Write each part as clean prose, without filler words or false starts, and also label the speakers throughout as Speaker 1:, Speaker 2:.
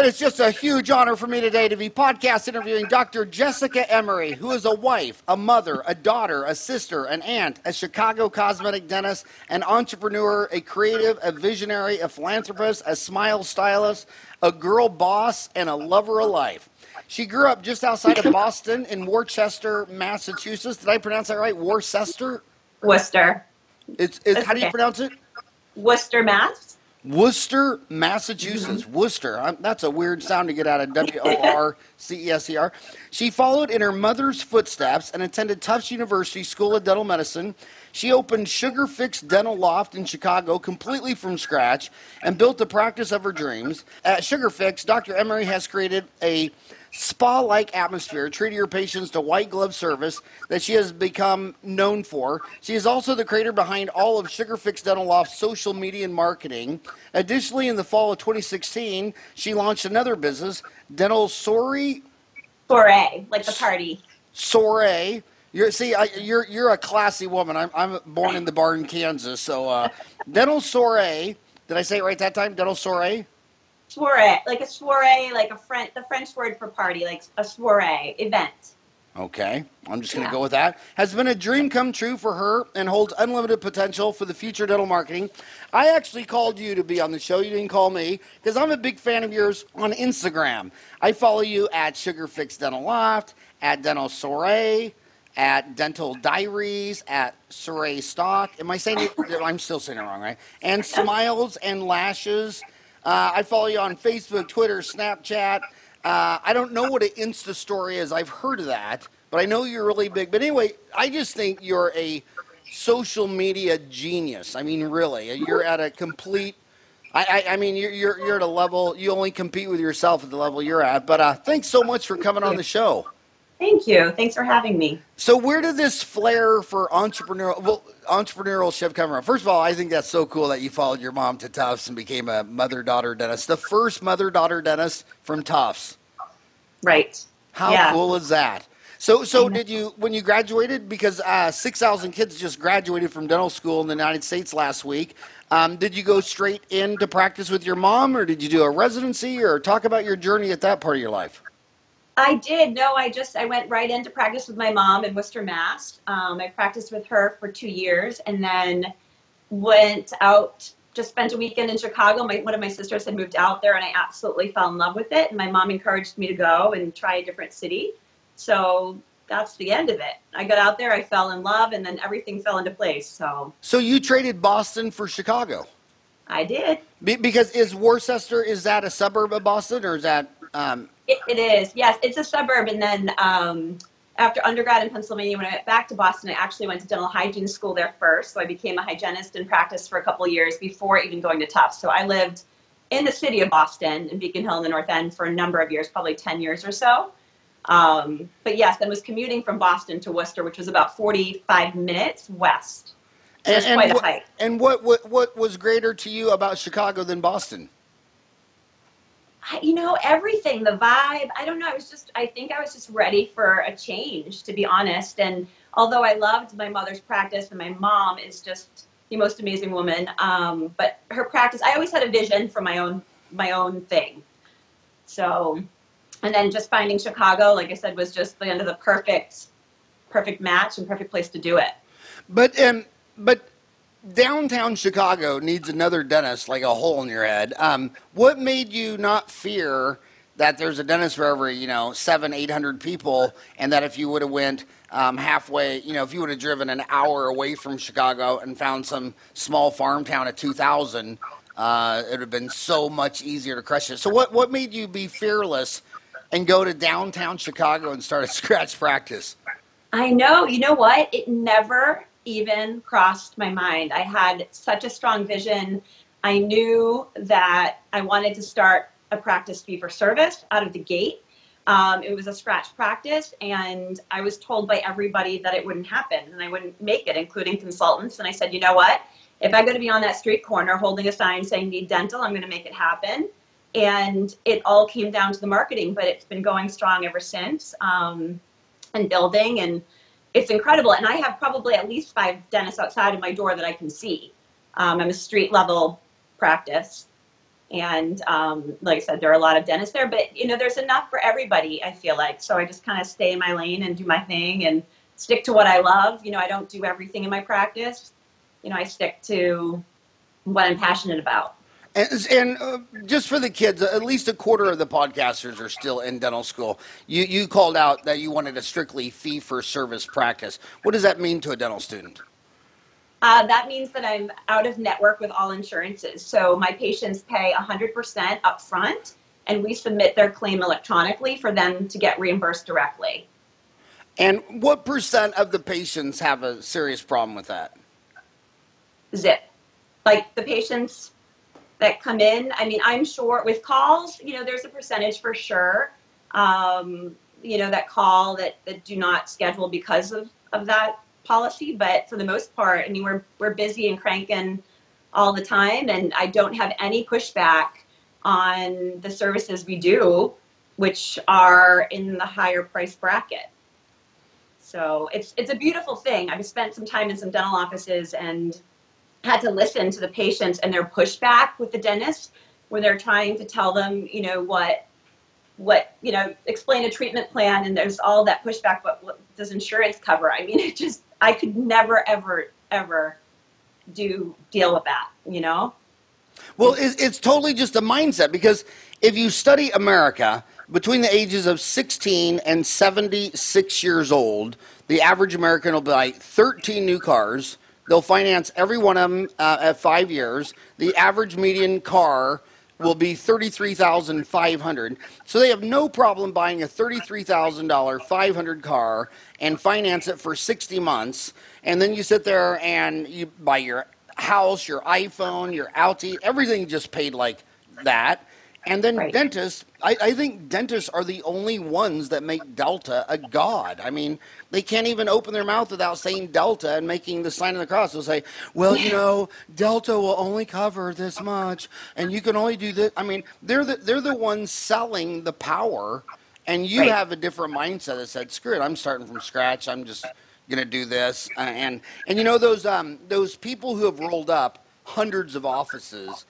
Speaker 1: It is just a huge honor for me today to be podcast interviewing Dr. Jessica Emery, who is a wife, a mother, a daughter, a sister, an aunt, a Chicago cosmetic dentist, an entrepreneur, a creative, a visionary, a philanthropist, a smile stylist, a girl boss, and a lover of life. She grew up just outside of Boston in Worcester, Massachusetts. Did I pronounce that right? Worcester?
Speaker 2: Worcester.
Speaker 1: How do you pronounce it?
Speaker 2: Worcester, Mass.
Speaker 1: Worcester, Massachusetts. Worcester. That's a weird sound to get out of Worcester. She followed in her mother's footsteps and attended Tufts University School of Dental Medicine. She opened Sugar Fix Dental Loft in Chicago completely from scratch and built the practice of her dreams. At Sugar Fix, Dr. Emery has created a spa-like atmosphere, treating her patients to white glove service that she has become known for. She is also the creator behind all of Sugar Fix Dental Loft's social media and marketing. Additionally, in the fall of 2016, she launched another business, Dental Soiree.
Speaker 2: Soiree, like the party.
Speaker 1: Soiree. You're a classy woman. I'm born in the barn, Kansas. So Dental Soiree. Did I say it right that time? Dental Soiree.
Speaker 2: Soiree, like a soiree, like the French word for party, like a soiree event.
Speaker 1: Okay, I'm just going to go with that. Has been a dream come true for her and holds unlimited potential for the future dental marketing. I actually called you to be on the show. You didn't call me because I'm a big fan of yours on Instagram. I follow you at Sugar Fix Dental Loft, at Dental Soiree, at Dental Diaries, at Soiree Stock. Am I saying it? I'm still saying it wrong, right? And Smiles and Lashes. I follow you on Facebook, Twitter, Snapchat. I don't know what an Insta story is. I've heard of that, but I know you're really big. But anyway, I just think you're a social media genius. I mean, really, you're at a complete. I mean, you're at a level. You only compete with yourself at the level you're at. But thanks so much for coming on the show.
Speaker 2: Thank you. Thanks for having me.
Speaker 1: So where did this flair for entrepreneurship come from? First of all, I think that's so cool that you followed your mom to Tufts and became a mother-daughter dentist, the first mother-daughter dentist from Tufts.
Speaker 2: Right.
Speaker 1: How cool is that? So did you, when you graduated, because 6,000 kids just graduated from dental school in the United States last week, did you go straight into practice with your mom, or did you do a residency, or talk about your journey at that part of your life?
Speaker 2: I did. No, I went right into practice with my mom in Worcester, Mass. I practiced with her for 2 years and then went out, just spent a weekend in Chicago. One of my sisters had moved out there and I absolutely fell in love with it. And my mom encouraged me to go and try a different city. So that's the end of it. I got out there, I fell in love, and then everything fell into place. So
Speaker 1: you traded Boston for Chicago?
Speaker 2: I did.
Speaker 1: Because is Worcester, is that a suburb of Boston, or is that...
Speaker 2: It is, yes. It's a suburb, and then after undergrad in Pennsylvania, when I went back to Boston, I actually went to dental hygiene school there first. So I became a hygienist and practiced for a couple of years before even going to Tufts. So I lived in the city of Boston, in Beacon Hill in the North End, for a number of years, probably 10 years or so. But yes, then was commuting from Boston to Worcester, which was about 45 minutes west. So it was quite a hike.
Speaker 1: And what was greater to you about Chicago than Boston?
Speaker 2: Everything, the vibe. I don't know. I think I was just ready for a change, to be honest. And although I loved my mother's practice, and my mom is just the most amazing woman, but her practice, I always had a vision for my own thing. So, and then just finding Chicago, like I said, was just the perfect match and perfect place to do it.
Speaker 1: But downtown Chicago needs another dentist like a hole in your head. What made you not fear that there's a dentist for every, 700-800 people, and that if you would have went halfway, if you would have driven an hour away from Chicago and found some small farm town at 2,000, it would have been so much easier to crush it. So what made you be fearless and go to downtown Chicago and start a scratch practice?
Speaker 2: I know. You know what? It never even crossed my mind. I had such a strong vision. I knew that I wanted to start a practice fee for service out of the gate. It was a scratch practice, and I was told by everybody that it wouldn't happen and I wouldn't make it, including consultants. And I said, you know what? If I'm going to be on that street corner holding a sign saying need dental, I'm going to make it happen. And it all came down to the marketing, but it's been going strong ever since, and building, and it's incredible. And I have probably at least 5 dentists outside of my door that I can see. I'm a street level practice. And like I said, there are a lot of dentists there, but there's enough for everybody, I feel like. So I just kind of stay in my lane and do my thing and stick to what I love. I don't do everything in my practice. I stick to what I'm passionate about.
Speaker 1: And just for the kids, at least a quarter of the podcasters are still in dental school. You called out that you wanted a strictly fee-for-service practice. What does that mean to a dental student?
Speaker 2: That means that I'm out of network with all insurances. So my patients pay 100% upfront, and we submit their claim electronically for them to get reimbursed directly.
Speaker 1: And what percent of the patients have a serious problem with that?
Speaker 2: Zip. Like the patients that come in, I mean, I'm sure with calls, there's a percentage for sure, that call that do not schedule because of that policy. But for the most part, I mean, we're busy and cranking all the time, and I don't have any pushback on the services we do, which are in the higher price bracket. So it's a beautiful thing. I've spent some time in some dental offices and had to listen to the patients and their pushback with the dentist, where they're trying to tell them, what explain a treatment plan, and there's all that pushback. But what does insurance cover? I mean, I could never, ever deal with that.
Speaker 1: Well, it's totally just a mindset, because if you study America, between the ages of 16 and 76 years old, the average American will buy 13 new cars. They'll finance every one of them at 5 years. The average median car will be $33,500. So they have no problem buying a $33,000 500 car and finance it for 60 months. And then you sit there and you buy your house, your iPhone, your Audi, everything just paid like that. And then
Speaker 2: Right.
Speaker 1: dentists, I think dentists are the only ones that make Delta a god. I mean, they can't even open their mouth without saying Delta and making the sign of the cross. They'll say, well, Delta will only cover this much, and you can only do this. I mean, they're the ones selling the power, and you
Speaker 2: Right.
Speaker 1: have a different mindset that said, screw it, I'm starting from scratch. I'm just gonna do this. And those people who have rolled up hundreds of offices,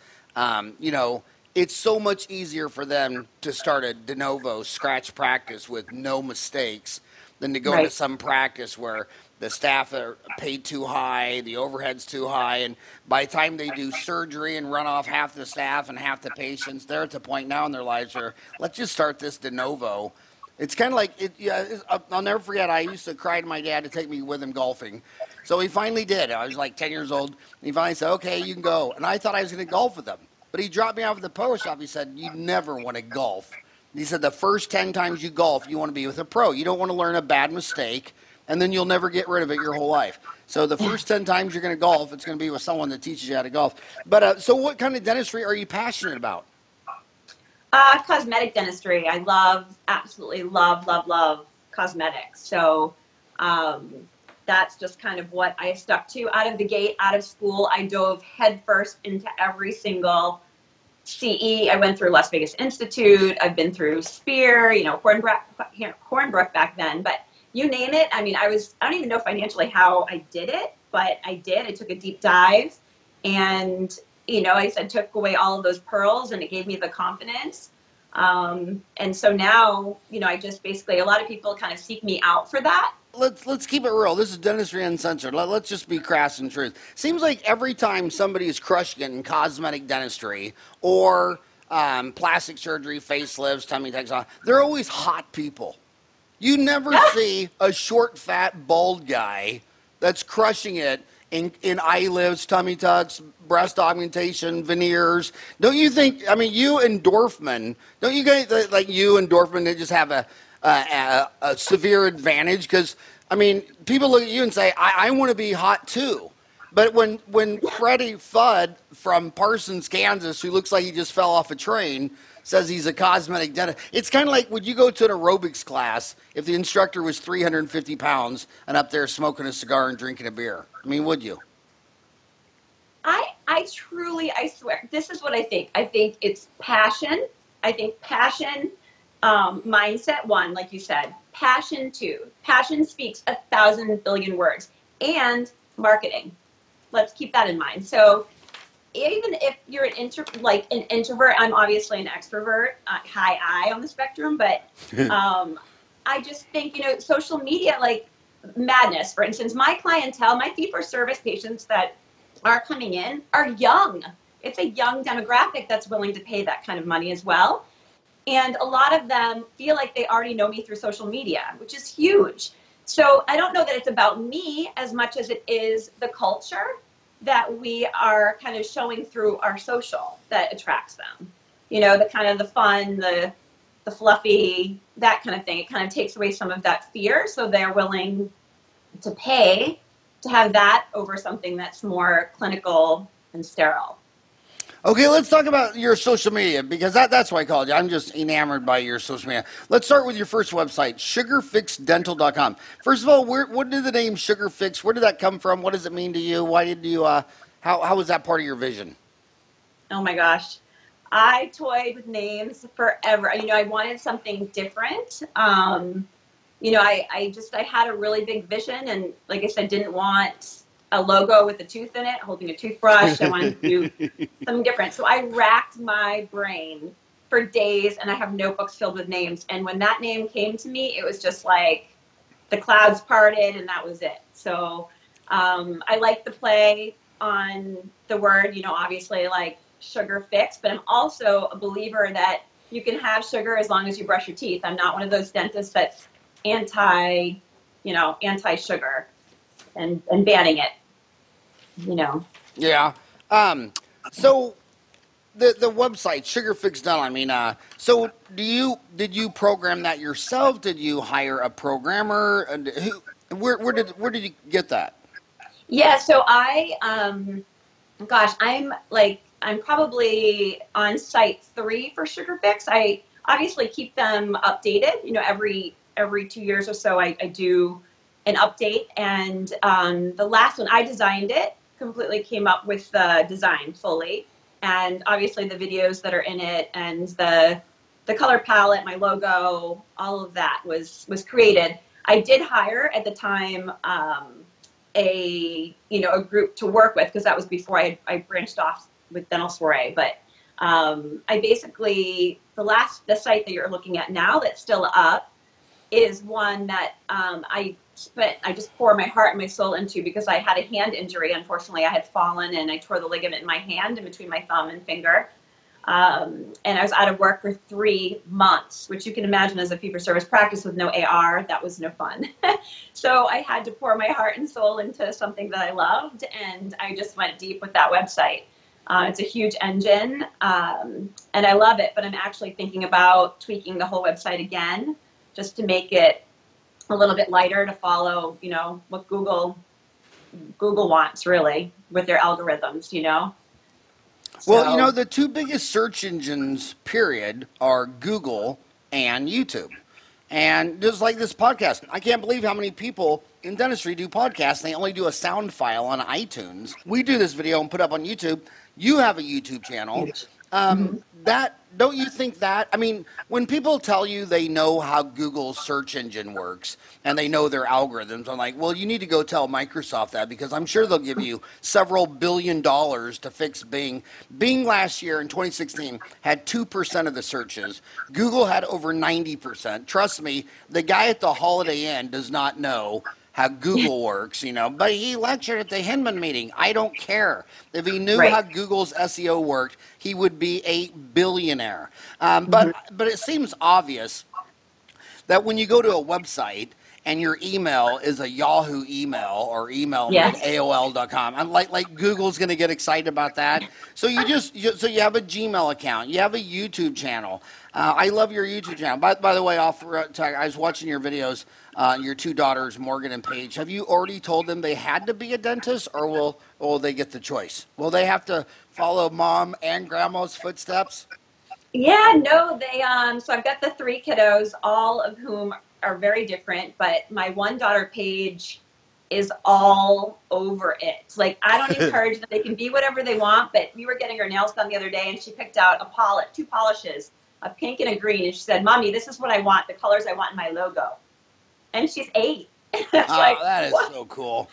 Speaker 1: it's so much easier for them to start a de novo scratch practice with no mistakes than to go into
Speaker 2: Right.
Speaker 1: some practice where the staff are paid too high, the overhead's too high, and by the time they do surgery and run off half the staff and half the patients, they're at the point now in their lives where let's just start this de novo. It's kind of like it. Yeah, I'll never forget. I used to cry to my dad to take me with him golfing, so he finally did. I was like 10 years old, and he finally said, "Okay, you can go." And I thought I was going to golf with him. But he dropped me off at the pro shop. He said, you never want to golf. He said, the first 10 times you golf, you want to be with a pro. You don't want to learn a bad mistake, and then you'll never get rid of it your whole life. So the first 10 times you're going to golf, it's going to be with someone that teaches you how to golf. But so what kind of dentistry are you passionate about?
Speaker 2: Cosmetic dentistry. I absolutely love cosmetics. So that's just kind of what I stuck to out of the gate, out of school. I dove headfirst into every single CE. I went through Las Vegas Institute. I've been through Spear, Hornbrook back then, but you name it. I mean, I don't even know financially how I did it, but I did. I took a deep dive, and I said, took away all of those pearls, and it gave me the confidence. And so now, I just basically, a lot of people kind of seek me out for that.
Speaker 1: Let's keep it real. This is Dentistry Uncensored. Let's just be crass and truth. Seems like every time somebody is crushing it in cosmetic dentistry or plastic surgery, facelifts, tummy tucks, they're always hot people. You never see a short, fat, bald guy that's crushing it in eyelids, tummy tucks, breast augmentation, veneers. Don't you think? I mean, you and Dorfman. Don't you guys like you and Dorfman? They just have a severe advantage because I mean, people look at you and say, "I want to be hot too." But when Freddie Fudd from Parsons, Kansas, who looks like he just fell off a train, says he's a cosmetic dentist, it's kind of like, would you go to an aerobics class if the instructor was 350 pounds and up there smoking a cigar and drinking a beer? I mean, would you?
Speaker 2: I truly, I swear, this is what I think. I think it's passion. I think passion, mindset, one, like you said, passion, two. Passion speaks 1,000 billion words, and marketing. Let's keep that in mind. So even if you're like an introvert, I'm obviously an extrovert, high I on the spectrum, but I just think, social media, like madness. For instance, my clientele, my fee-for-service patients that are coming in are young. It's a young demographic that's willing to pay that kind of money as well. And a lot of them feel like they already know me through social media, which is huge. So I don't know that it's about me as much as it is the culture that we are kind of showing through our social that attracts them. The kind of the fun, the fluffy, that kind of thing. It kind of takes away some of that fear. So they're willing to pay to have that over something that's more clinical and sterile.
Speaker 1: Okay, let's talk about your social media, because that's why I called you. I'm just enamored by your social media. Let's start with your first website, sugarfixdental.com. First of all, what did the name Sugar Fix, where did that come from? What does it mean to you? Why did you, how was that part of your vision?
Speaker 2: Oh my gosh. I toyed with names forever. I wanted something different. I had a really big vision, and like I said, didn't want a logo with a tooth in it, holding a toothbrush. I wanted to do something different. So I racked my brain for days, and I have notebooks filled with names. And when that name came to me, it was just like the clouds parted, and that was it. So I like the play on the word, obviously like sugar fix, but I'm also a believer that you can have sugar as long as you brush your teeth. I'm not one of those dentists that's anti-sugar and banning it,
Speaker 1: Yeah. So the website Sugar Fix Dental. I mean, so did you program that yourself? Did you hire a programmer? And where did you get that?
Speaker 2: Yeah, so I'm probably on site 3 for Sugar Fix. I obviously keep them updated. Every 2 years or so, I do an update. And the last one, I designed it, completely came up with the design fully, and obviously the videos that are in it and the color palette, my logo, all of that was created. I did hire at the time. A group to work with, because that was before I branched off with Dental Soiree. But I basically, the site that you're looking at now that's still up is one that I just pour my heart and my soul into, because I had a hand injury. Unfortunately, I had fallen and I tore the ligament in my hand in between my thumb and finger. And I was out of work for 3 months, which you can imagine as a fee-for-service practice with no AR, that was no fun. So I had to pour my heart and soul into something that I loved, and I just went deep with that website. It's a huge engine, and I love it, but I'm actually thinking about tweaking the whole website again, just to make it a little bit lighter, to follow, what Google wants, really, with their algorithms.
Speaker 1: Well,
Speaker 2: So,
Speaker 1: the two biggest search engines, period, are Google and YouTube. And just like this podcast, I can't believe how many people in dentistry do podcasts. They only do a sound file on iTunes. We do this video and put up on YouTube. You have a YouTube channel.
Speaker 2: huge. Mhm.
Speaker 1: That don't you think that? I mean, when people tell you they know how Google's search engine works and they know their algorithms, I'm like, well, you need to go tell Microsoft that, because I'm sure they'll give you several $billion to fix Bing. Bing last year in 2016 had 2% of the searches. Google had over 90%. Trust me, the guy at the Holiday Inn does not know how Google works, but he lectured at the Hinman meeting. I don't care. If he knew how
Speaker 2: Right.
Speaker 1: Google's SEO worked, he would be a billionaire.
Speaker 2: Mhm.
Speaker 1: But it seems obvious that when you go to a website and your email is a Yahoo email, or email me at
Speaker 2: Yes.
Speaker 1: AOL.com, I'm like Google's going to get excited about that. So so you have a Gmail account, you have a YouTube channel. I love your YouTube channel. By the way, I was watching your videos. Your two daughters, Morgan and Paige. Have you already told them they had to be a dentist, or will they get the choice? Will they have to follow mom and grandma's footsteps?
Speaker 2: Yeah, no, so I've got the 3 kiddos, all of whom are very different, but my one daughter, Paige, is all over it. Like, I don't encourage them. They can be whatever they want, but we were getting her nails done the other day, and she picked out 2 polishes, a pink and a green, and she said, Mommy, this is what I want, the colors I want in my logo. And she's 8. It's
Speaker 1: Oh,
Speaker 2: like,
Speaker 1: that is
Speaker 2: what?
Speaker 1: so cool.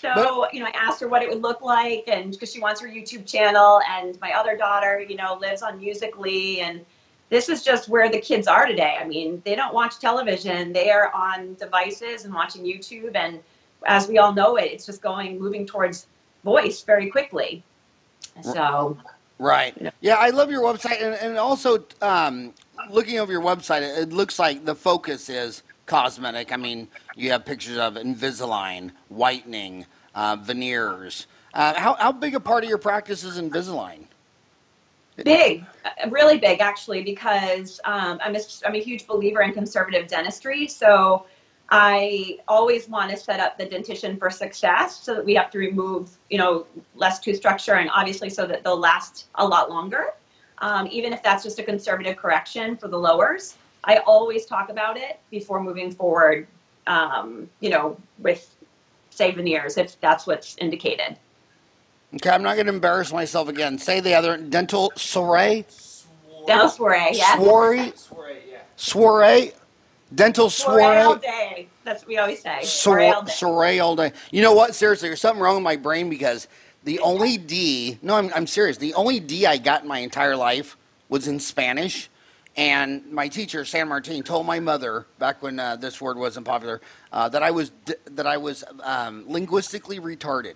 Speaker 1: But
Speaker 2: So, I asked her what it would look like, and because she wants her YouTube channel, and my other daughter, lives on Musically, and this is just where the kids are today. I mean, they don't watch television; they are on devices and watching YouTube, and as we all know it's just moving towards voice very quickly. So,
Speaker 1: right. Yeah, I love your website, and also looking over your website, it looks like the focus is cosmetic. I mean, you have pictures of Invisalign, whitening, veneers. How big a part of your practice is Invisalign?
Speaker 2: big, really big, actually, because I'm a huge believer in conservative dentistry. So I always want to set up the dentition for success, so that we have to remove, less tooth structure, and obviously so that they'll last a lot longer. Even if that's just a conservative correction for the lowers, I always talk about it before moving forward, with, say, veneers, if that's what's indicated.
Speaker 1: Okay, I'm not going to embarrass myself again. Say the other dental soiree,
Speaker 2: Dental soiree, yes.
Speaker 1: soiree, soiree, dental
Speaker 2: Soiree all
Speaker 1: soiree.
Speaker 2: day. That's what we always say. Soiree all day.
Speaker 1: Soiree all day. You know what? Seriously, there's something wrong with my brain because the only D, no, I'm serious. The only D I got in my entire life was in Spanish. And my teacher, San Martin, told my mother back when this word wasn't popular that I was linguistically retarded.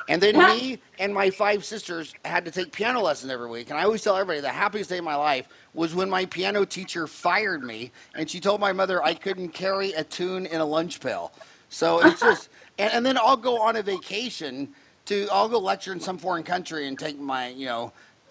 Speaker 1: And then me and my five sisters had to take piano lessons every week. And I always tell everybody the happiest day of my life was when my piano teacher fired me and she told my mother I couldn't carry a tune in a lunch pail. So it's just, and then I'll go on a vacation I'll go lecture in some foreign country and take my,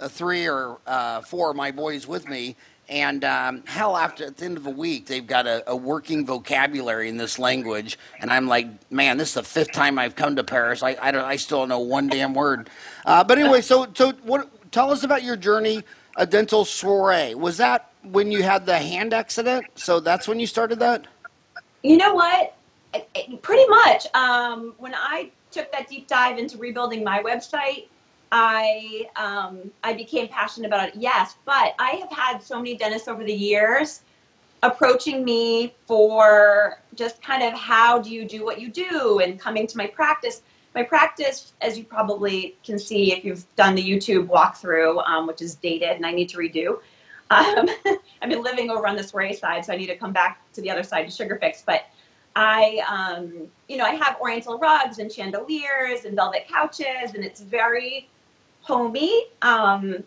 Speaker 1: three or four of my boys with me. And hell, at the end of a week, they've got a working vocabulary in this language, and I'm like, man, this is the fifth time I've come to Paris. I still don't know one damn word. But anyway, so what? Tell us about your journey, a dental soiree. Was that when you had the hand accident? So that's when you started that.
Speaker 2: You know what? Pretty much. When I took that deep dive into rebuilding my website, I became passionate about it. Yes, but I have had so many dentists over the years approaching me for just kind of how do you do what you do, and coming to my practice. My practice, as you probably can see if you've done the YouTube walkthrough, which is dated and I need to redo. I've been living over on the soiree side, so I need to come back to the other side to Sugar Fix. But I have oriental rugs and chandeliers and velvet couches, and it's very homey, the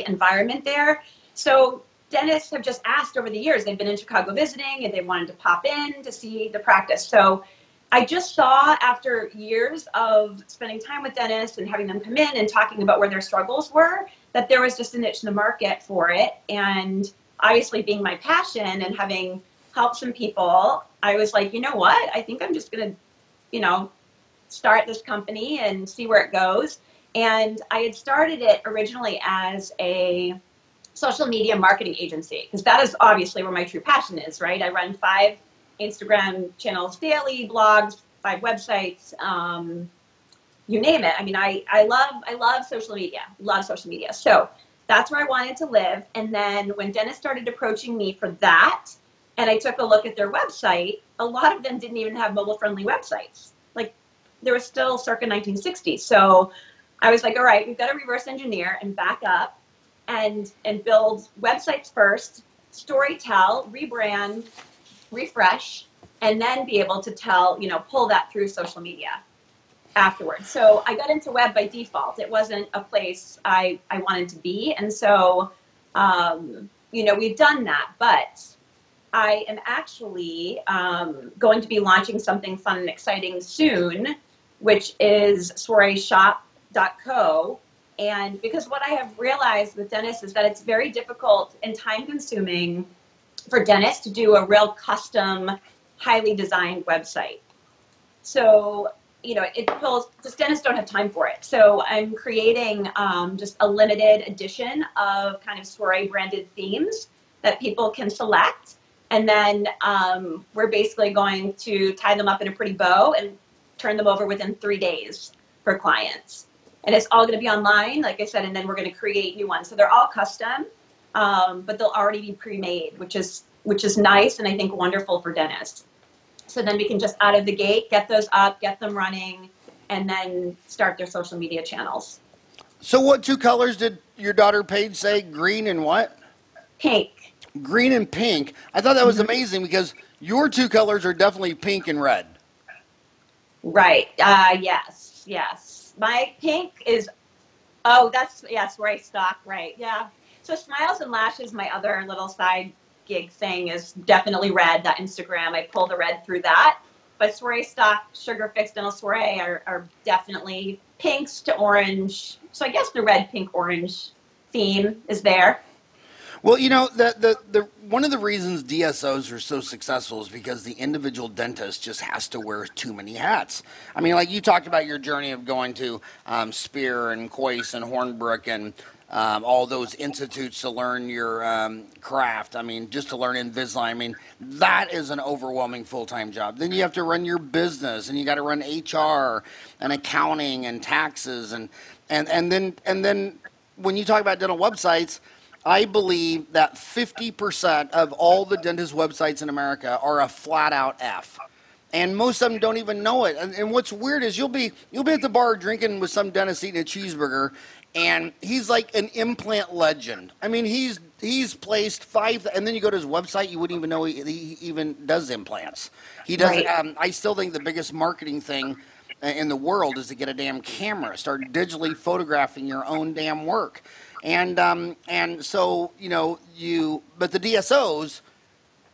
Speaker 2: environment there. So dentists have just asked over the years, they've been in Chicago visiting and they wanted to pop in to see the practice. So I just saw, after years of spending time with dentists and having them come in and talking about where their struggles were, that there was just a niche in the market for it. And obviously, being my passion and having helped some people, I was like, you know what? I think I'm just going to, start this company and see where it goes. And I had started it originally as a social media marketing agency, because that is obviously where my true passion is, right? I run 5 Instagram channels daily, blogs, 5 websites, you name it. I mean, I love social media. So that's where I wanted to live. And then when dentists started approaching me for that, and I took a look at their website, a lot of them didn't even have mobile-friendly websites. Like, they were still circa 1960. So I was like, all right, we've got to reverse engineer and back up and build websites first, storytell, rebrand, refresh, and then be able to pull that through social media afterwards. So I got into web by default. It wasn't a place I wanted to be. And so, we've done that. But I am actually going to be launching something fun and exciting soon, which is soireeshop.co. And because what I have realized with dentists is that it's very difficult and time consuming for dentists to do a real custom, highly designed website. So, just dentists don't have time for it. So I'm creating just a limited edition of kind of soiree branded themes that people can select. And then we're basically going to tie them up in a pretty bow and turn them over within 3 days for clients. And it's all going to be online, like I said, and then we're going to create new ones. So they're all custom, but they'll already be pre-made, which is nice and I think wonderful for dentists. So then we can just out of the gate, get those up, get them running, and then start their social media channels.
Speaker 1: So what two colors did your daughter Paige say? Green and what?
Speaker 2: Pink.
Speaker 1: Green and pink. I thought that was
Speaker 2: Mm-hmm.
Speaker 1: amazing because your two colors are definitely pink and red.
Speaker 2: Right. Yes. Yes. My pink is, that's, yes, where I stock. Right. Yeah. So Smiles and Lashes, my other little side gig thing, is definitely red. That Instagram, I pull the red through that. But Soiree Stock, Sugar Fix Dental Soiree are definitely pinks to orange. So I guess the red, pink, orange theme is there.
Speaker 1: Well, you know, the one of the reasons DSOs are so successful is because the individual dentist just has to wear too many hats. I mean, like you talked about your journey of going to Spear and Coyce and Hornbrook and all those institutes to learn your craft. I mean, just to learn Invisalign. I mean, that is an overwhelming full time job. Then you have to run your business, and you got to run HR and accounting and taxes, and then when you talk about dental websites. I believe that 50% of all the dentist websites in America are a flat out F. And most of them don't even know it. And what's weird is you'll be at the bar drinking with some dentist eating a cheeseburger, and he's like an implant legend. I mean, he's placed five, and then you go to his website, you wouldn't even know he even does implants. He does.
Speaker 2: Right.
Speaker 1: I still think the biggest marketing thing in the world is to get a damn camera, start digitally photographing your own damn work. And so but the DSOs,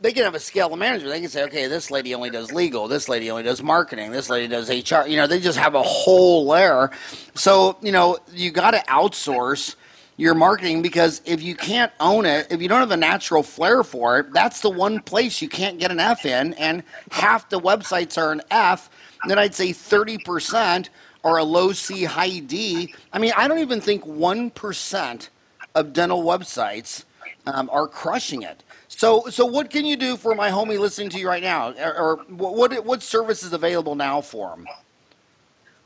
Speaker 1: they can have a scale of management. They can say, okay, this lady only does legal, this lady only does marketing, this lady does HR. They just have a whole layer. So you got to outsource your marketing, because if you can't own it, if you don't have a natural flair for it, that's the one place you can't get an F in, and half the websites are an F. Then I'd say 30% are a low C, high D. I mean, I don't even think 1% of dental websites are crushing it. So what can you do for my homie listening to you right now? Or what service is available now for him?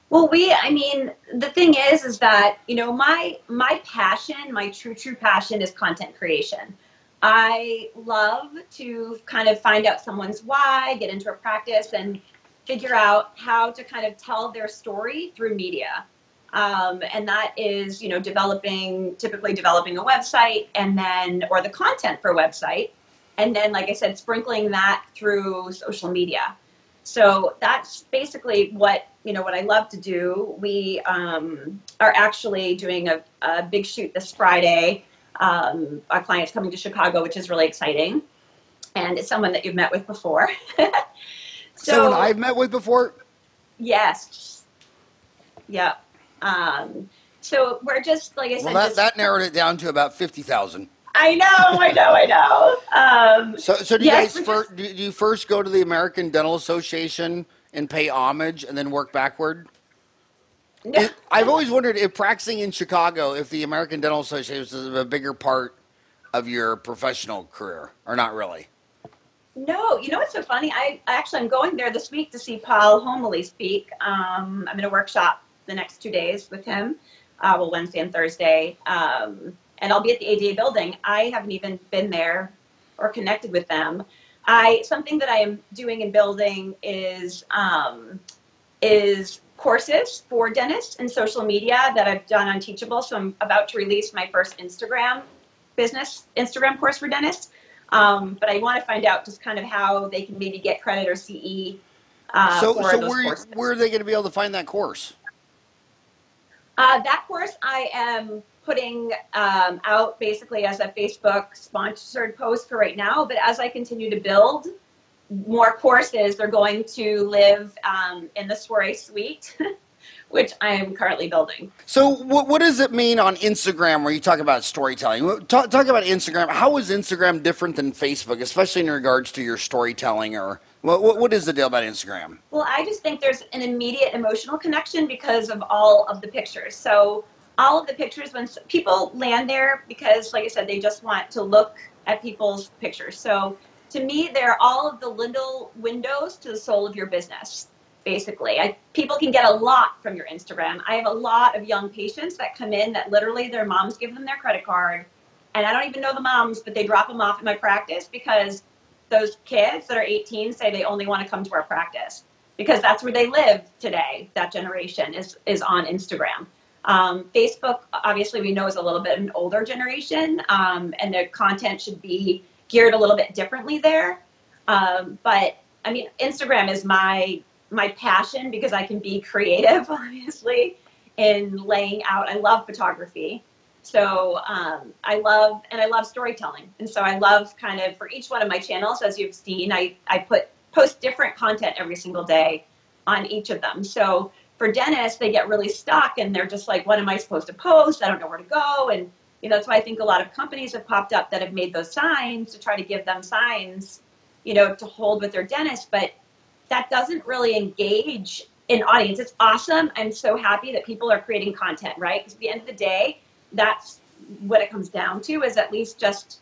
Speaker 2: Well, I mean, the thing is that, my passion, my true passion is content creation. I love to kind of find out someone's why, get into a practice and figure out how to kind of tell their story through media. And that is, typically developing a website, and then, or the content for a website. And then, like I said, sprinkling that through social media. So that's basically what I love to do. We are actually doing a big shoot this Friday. Our client's coming to Chicago, which is really exciting. And it's someone that you've met with before.
Speaker 1: Someone I've met with before?
Speaker 2: Yes. Yeah. So we're just, like I said.
Speaker 1: Well, that narrowed it down to about 50,000.
Speaker 2: I know.
Speaker 1: So do you guys do you first go to the American Dental Association and pay homage and then work backward?
Speaker 2: No.
Speaker 1: I've always wondered if practicing in Chicago, if the American Dental Association is a bigger part of your professional career, or not really.
Speaker 2: No, what's so funny? I'm going there this week to see Paul Homily speak. I'm in a workshop the next 2 days with him, Wednesday and Thursday. And I'll be at the ADA building. I haven't even been there or connected with them. Something that I am doing and building is courses for dentists and social media that I've done on Teachable. So I'm about to release my first Instagram course for dentists. But I want to find out just kind of how they can maybe get credit or CE.
Speaker 1: So where are they going to be able to find that course?
Speaker 2: That course I am putting out basically as a Facebook sponsored post for right now. But as I continue to build more courses, they're going to live in the Soiree Suite, which I am currently building. So
Speaker 1: what does it mean on Instagram where you talk about storytelling? Talk about Instagram. How is Instagram different than Facebook, especially in regards to your storytelling? Or what is the deal about Instagram?
Speaker 2: Well, I just think there's an immediate emotional connection because of all of the pictures. So all of the pictures, when people land there, because like I said, they just want to look at people's pictures. So to me, they're all of the little windows to the soul of your business. Basically, people can get a lot from your Instagram. I have a lot of young patients that come in that literally their moms give them their credit card, and I don't even know the moms, but they drop them off at my practice because those kids that are 18 say they only want to come to our practice because that's where they live today. That generation is on Instagram. Facebook, obviously, we know is a little bit of an older generation, and their content should be geared a little bit differently there. But I mean, Instagram is my passion because I can be creative, obviously, in laying out. I love photography. So I love storytelling. And so I love kind of for each one of my channels, as you've seen, I post different content every single day on each of them. So for dentists, they get really stuck and they're just like, what am I supposed to post? I don't know where to go. And that's why I think a lot of companies have popped up that have made those signs to try to give them signs, to hold with their dentist. But that doesn't really engage an audience. It's awesome. I'm so happy that people are creating content, right? Because at the end of the day, that's what it comes down to, is at least just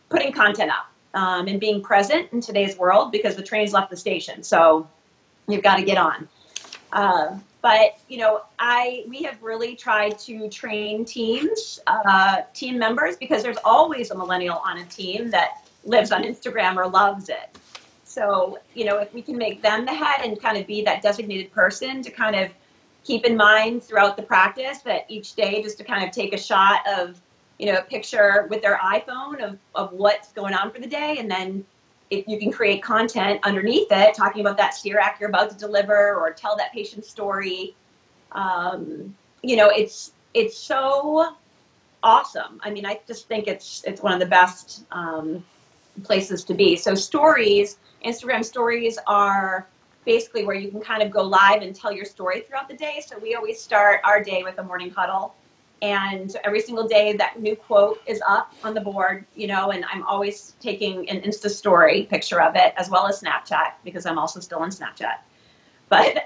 Speaker 2: putting content up and being present in today's world, because the train's left the station. So you've got to get on. But we have really tried to train team members, because there's always a millennial on a team that lives on Instagram or loves it. So, if we can make them the head and kind of be that designated person to kind of keep in mind throughout the practice, that each day just to kind of take a shot of, a picture with their iPhone of what's going on for the day. And then if you can create content underneath it, talking about that CRAC you're about to deliver or tell that patient's story, it's so awesome. I mean, I just think it's one of the best places to be. So Instagram stories are basically where you can kind of go live and tell your story throughout the day. So we always start our day with a morning huddle. And every single day that new quote is up on the board, and I'm always taking an Insta story picture of it, as well as Snapchat, because I'm also still on Snapchat. But,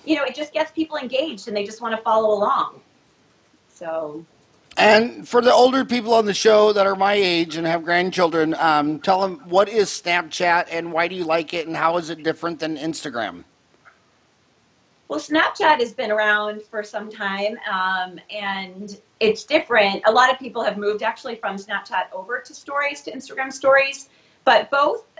Speaker 2: it just gets people engaged and they just want to follow along. So.
Speaker 1: And for the older people on the show that are my age and have grandchildren, tell them, what is Snapchat and why do you like it and how is it different than Instagram?
Speaker 2: Well, Snapchat has been around for some time, and it's different. A lot of people have moved actually from Snapchat over to stories, to Instagram stories, but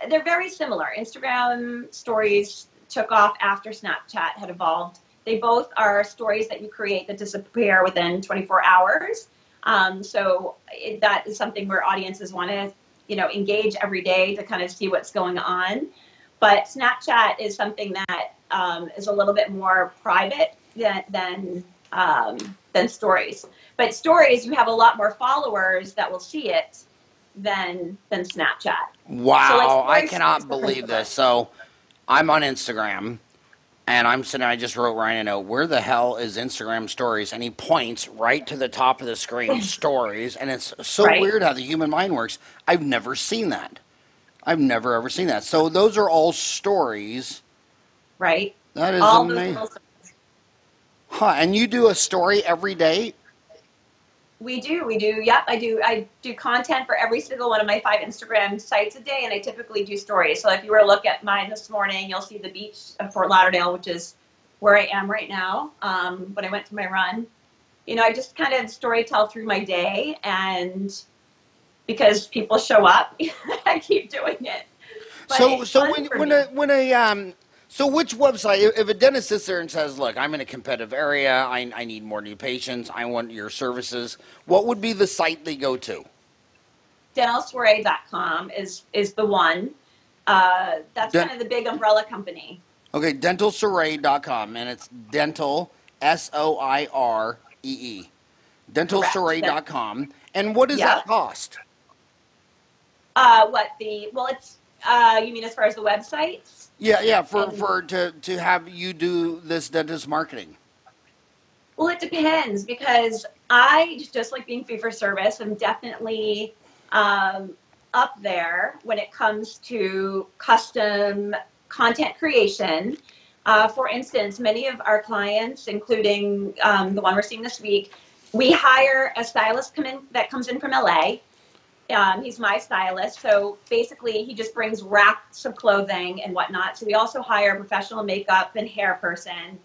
Speaker 2: they're very similar. Instagram stories took off after Snapchat had evolved. They both are stories that you create that disappear within 24 hours. That is something where audiences want to, engage every day to kind of see what's going on. But Snapchat is something that is a little bit more private than stories. But stories, you have a lot more followers that will see it than Snapchat.
Speaker 1: Wow, so I cannot believe this. So I'm on Instagram, and I just wrote Ryan a note, where the hell is Instagram stories? And he points right to the top of the screen, stories, and it's so weird how the human mind works. I've never seen that. I've never, ever seen that. So those are all stories.
Speaker 2: Right.
Speaker 1: That is amazing. Huh, and you do a story every day?
Speaker 2: We do. Yep, I do. I do content for every single one of my 5 Instagram sites a day, and I typically do stories. So if you were to look at mine this morning, you'll see the beach of Fort Lauderdale, which is where I am right now, when I went to my run. I just kind of story tell through my day, and because people show up, I keep doing it. But
Speaker 1: so which website, if a dentist sits there and says, look, I'm in a competitive area, I need more new patients, I want your services, what would be the site they go to?
Speaker 2: dentalsoiree.com is the one. That's kind of the big umbrella company.
Speaker 1: Okay, dentalsoiree.com, and it's dental, SOIREE. Dentalsoiree.com. And what does that cost?
Speaker 2: You mean as far as the websites?
Speaker 1: Yeah, to have you do this dentist marketing.
Speaker 2: Well, it depends, because I, just like being fee for service, I'm definitely up there when it comes to custom content creation. For instance, many of our clients, including the one we're seeing this week, we hire a stylist that comes in from LA. He's my stylist, so basically he just brings racks of clothing and whatnot. So we also hire a professional makeup and hair person.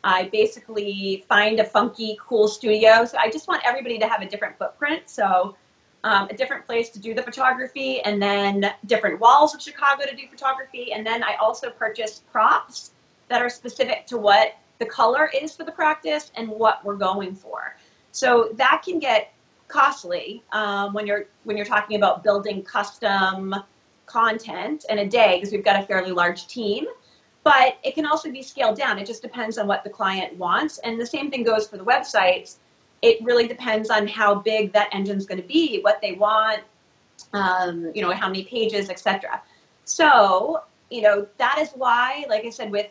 Speaker 2: I basically find a funky, cool studio. So I just want everybody to have a different footprint. So a different place to do the photography, and then different walls of Chicago to do photography. And then I also purchased props that are specific to what the color is for the practice and what we're going for. So that can get costly when you're talking about building custom content in a day, because we've got a fairly large team. But it can also be scaled down. It just depends on what the client wants. And the same thing goes for the websites. It really depends on how big that engine's going to be, what they want, how many pages, etc. So, that is why, like I said, with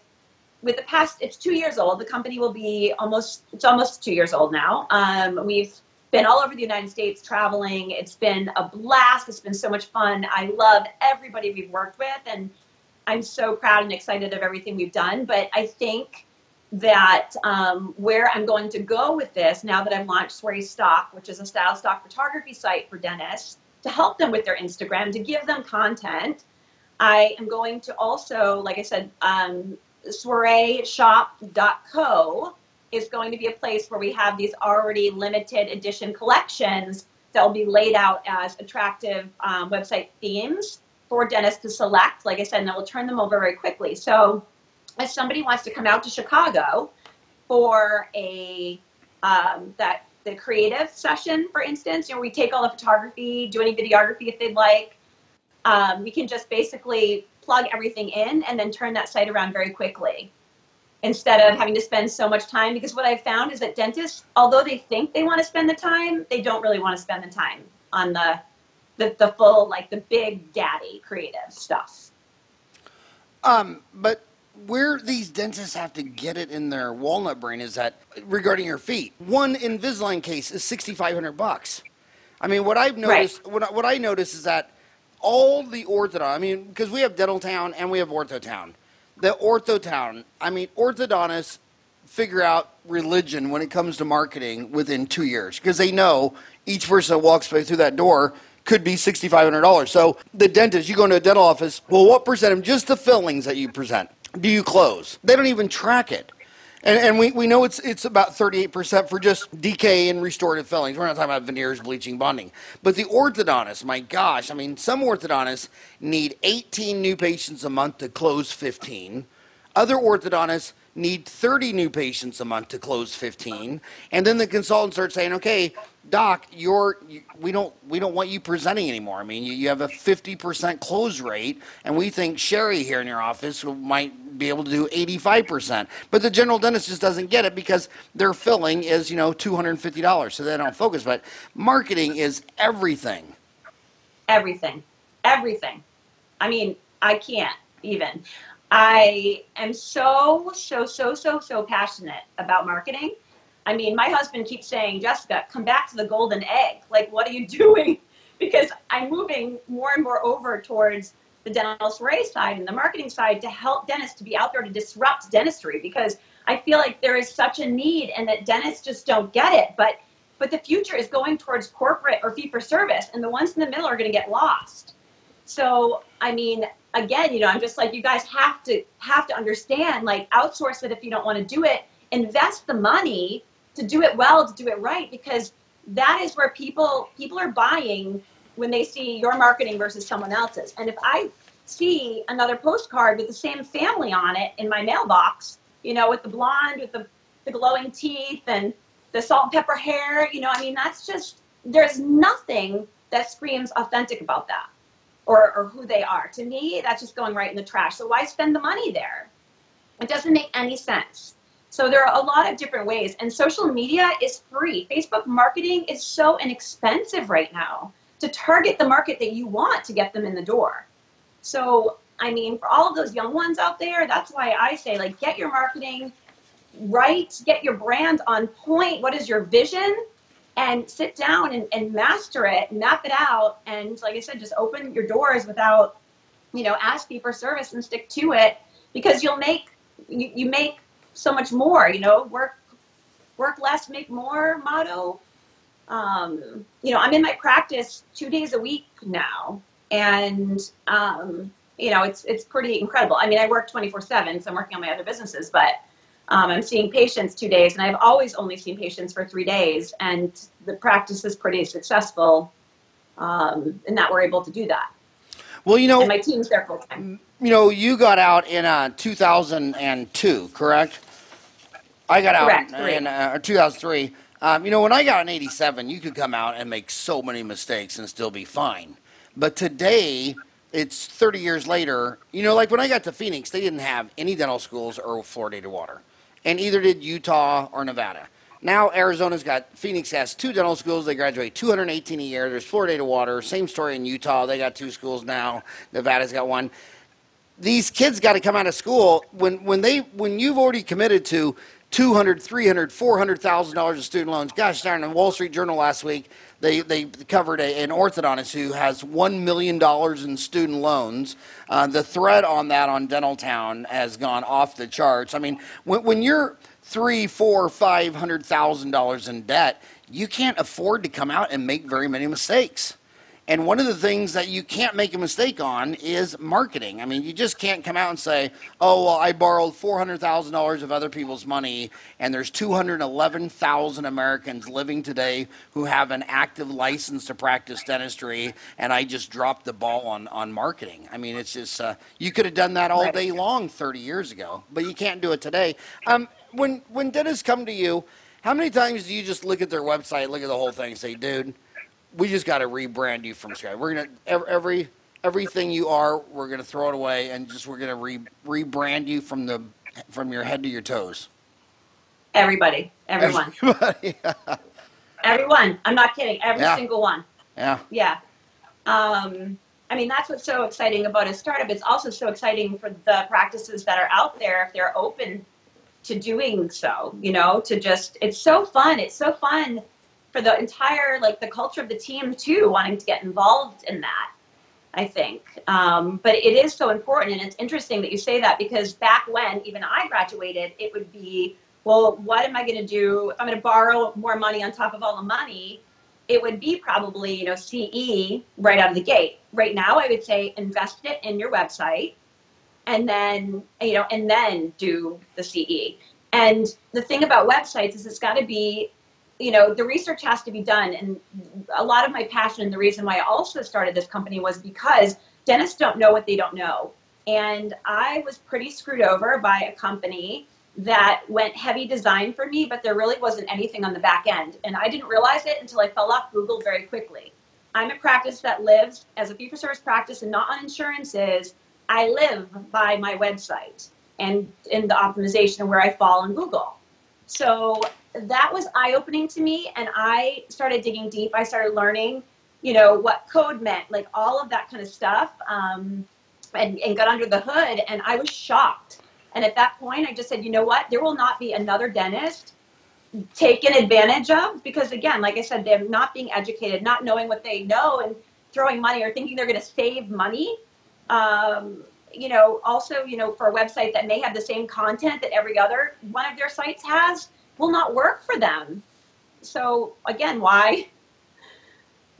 Speaker 2: the past, it's 2 years old. The company will be almost 2 years old now. We've been all over the United States traveling. It's been a blast. It's been so much fun. I love everybody we've worked with, and I'm so proud and excited of everything we've done. But I think that where I'm going to go with this, now that I've launched Soiree Stock, which is a style stock photography site for dentists, to help them with their Instagram, to give them content, I am going to also, like I said, soireeshop.co is going to be a place where we have these already limited edition collections that will be laid out as attractive website themes for dentists to select, like I said, and I will turn them over very quickly. So if somebody wants to come out to Chicago for the creative session, for instance, we take all the photography, do any videography if they'd like. We can just basically plug everything in and then turn that site around very quickly, instead of having to spend so much time. Because what I've found is that dentists, although they think they want to spend the time, they don't really want to spend the time on the full, like the big daddy creative stuff.
Speaker 1: But where these dentists have to get it in their walnut brain is that regarding your feet, one Invisalign case is $6,500. I mean, what I've noticed, right. what I notice is that all the because we have Dental Town and we have Ortho Town. The Ortho Town, orthodontists figure out religion when it comes to marketing within 2 years, because they know each person that walks through that door could be $6,500. So the dentist, you go into a dental office, well, what percentage, just the fillings that you present, do you close? They don't even track it. And we know it's about 38% for just decay and restorative fillings. We're not talking about veneers, bleaching, bonding. But the orthodontist, my gosh, some orthodontists need 18 new patients a month to close 15. Other orthodontists need 30 new patients a month to close 15. And then the consultants start saying, okay, doc, we don't want you presenting anymore. You have a 50% close rate, and we think Sherry here in your office might be able to do 85%. But the general dentist just doesn't get it because their filling is, $250, so they don't focus. But marketing is everything.
Speaker 2: Everything. I can't even. I am so passionate about marketing. My husband keeps saying, Jessica, come back to the golden egg. Like, what are you doing? Because I'm moving more and more over towards the dental soiree side and the marketing side to help dentists to be out there to disrupt dentistry, because I feel like there is such a need and that dentists just don't get it. But the future is going towards corporate or fee-for-service, and the ones in the middle are going to get lost. So, again, I'm just like, you guys have to understand, like, outsource it if you don't want to do it. Invest the money to do it well, to do it right, because that is where people are buying when they see your marketing versus someone else's. And if I see another postcard with the same family on it in my mailbox, with the blonde, with the glowing teeth and the salt and pepper hair, that's just, there's nothing that screams authentic about that or who they are. To me, that's just going right in the trash. So why spend the money there? It doesn't make any sense. So there are a lot of different ways, and social media is free. Facebook marketing is so inexpensive right now to target the market that you want to get them in the door. So, for all of those young ones out there, that's why I say, like, get your marketing right, get your brand on point. What is your vision? And sit down and master it, map it out, and like I said, just open your doors without, asking for service, and stick to it, because you make so much more, work less, make more motto. I'm in my practice 2 days a week now, and it's pretty incredible. I work 24/7, so I'm working on my other businesses, but I'm seeing patients 2 days, and I've always only seen patients for 3 days, and the practice is pretty successful and that we're able to do that.
Speaker 1: Well,
Speaker 2: And my team's there full time.
Speaker 1: You got out in 2002, correct? I got out
Speaker 2: Correct,
Speaker 1: in
Speaker 2: three.
Speaker 1: 2003. When I got in '87, you could come out and make so many mistakes and still be fine. But today, it's 30 years later. Like when I got to Phoenix, they didn't have any dental schools or fluoridated water, and either did Utah or Nevada. Now Arizona's got Phoenix has two dental schools. They graduate 218 a year. There's fluoridated water. Same story in Utah. They got two schools now. Nevada's got one. These kids got to come out of school when you've already committed to 200, 300, 400,000 dollars of student loans. Gosh darn! In the Wall Street Journal last week, they covered an orthodontist who has $1 million in student loans. The thread on that on Dental Town has gone off the charts. I mean, when you're three, four, $500,000 in debt, you can't afford to come out and make very many mistakes. And one of the things that you can't make a mistake on is marketing. I mean, you just can't come out and say, oh, well, I borrowed $400,000 of other people's money, and there's 211,000 Americans living today who have an active license to practice dentistry, and I just dropped the ball on marketing. I mean, it's just, you could have done that all day long 30 years ago, but you can't do it today. When dentists come to you, how many times do you just look at their website, look at the whole thing, and say, dude, we just got to rebrand you from scratch. We're gonna everything you are, we're gonna throw it away, and we're gonna rebrand you from your head to your toes.
Speaker 2: Everyone.
Speaker 1: Everybody.
Speaker 2: Everyone. I'm not kidding. Every single one.
Speaker 1: Yeah.
Speaker 2: Yeah. I mean, that's what's so exciting about a startup. It's also so exciting for the practices that are out there if they're open to doing so. It's so fun. It's so fun for the entire, the culture of the team too, wanting to get involved in that, I think. But it is so important, and it's interesting that you say that, because back when even I graduated, it would be, well, what am I going to do if I'm going to borrow more money on top of all the money? It would be probably, CE right out of the gate. Right now, I would say invest it in your website, and then, and then do the CE. And the thing about websites is it's got to be, the research has to be done. And a lot of my passion, and the reason why I also started this company, was because dentists don't know what they don't know. And I was pretty screwed over by a company that went heavy design for me, but there really wasn't anything on the back end. And I didn't realize it until I fell off Google very quickly. I'm a practice that lives as a fee-for-service practice and not on insurances. I live by my website and in the optimization where I fall on Google. So that was eye-opening to me, and I started digging deep. I started learning, what code meant, all of that kind of stuff, and got under the hood, and I was shocked. And at that point, I just said, you know what? There will not be another dentist taken advantage of, because, again, like I said, they're not being educated, not knowing what they know, and throwing money or thinking they're going to save money. Also, for a website that may have the same content that every other one of their sites has, will not work for them. So again, why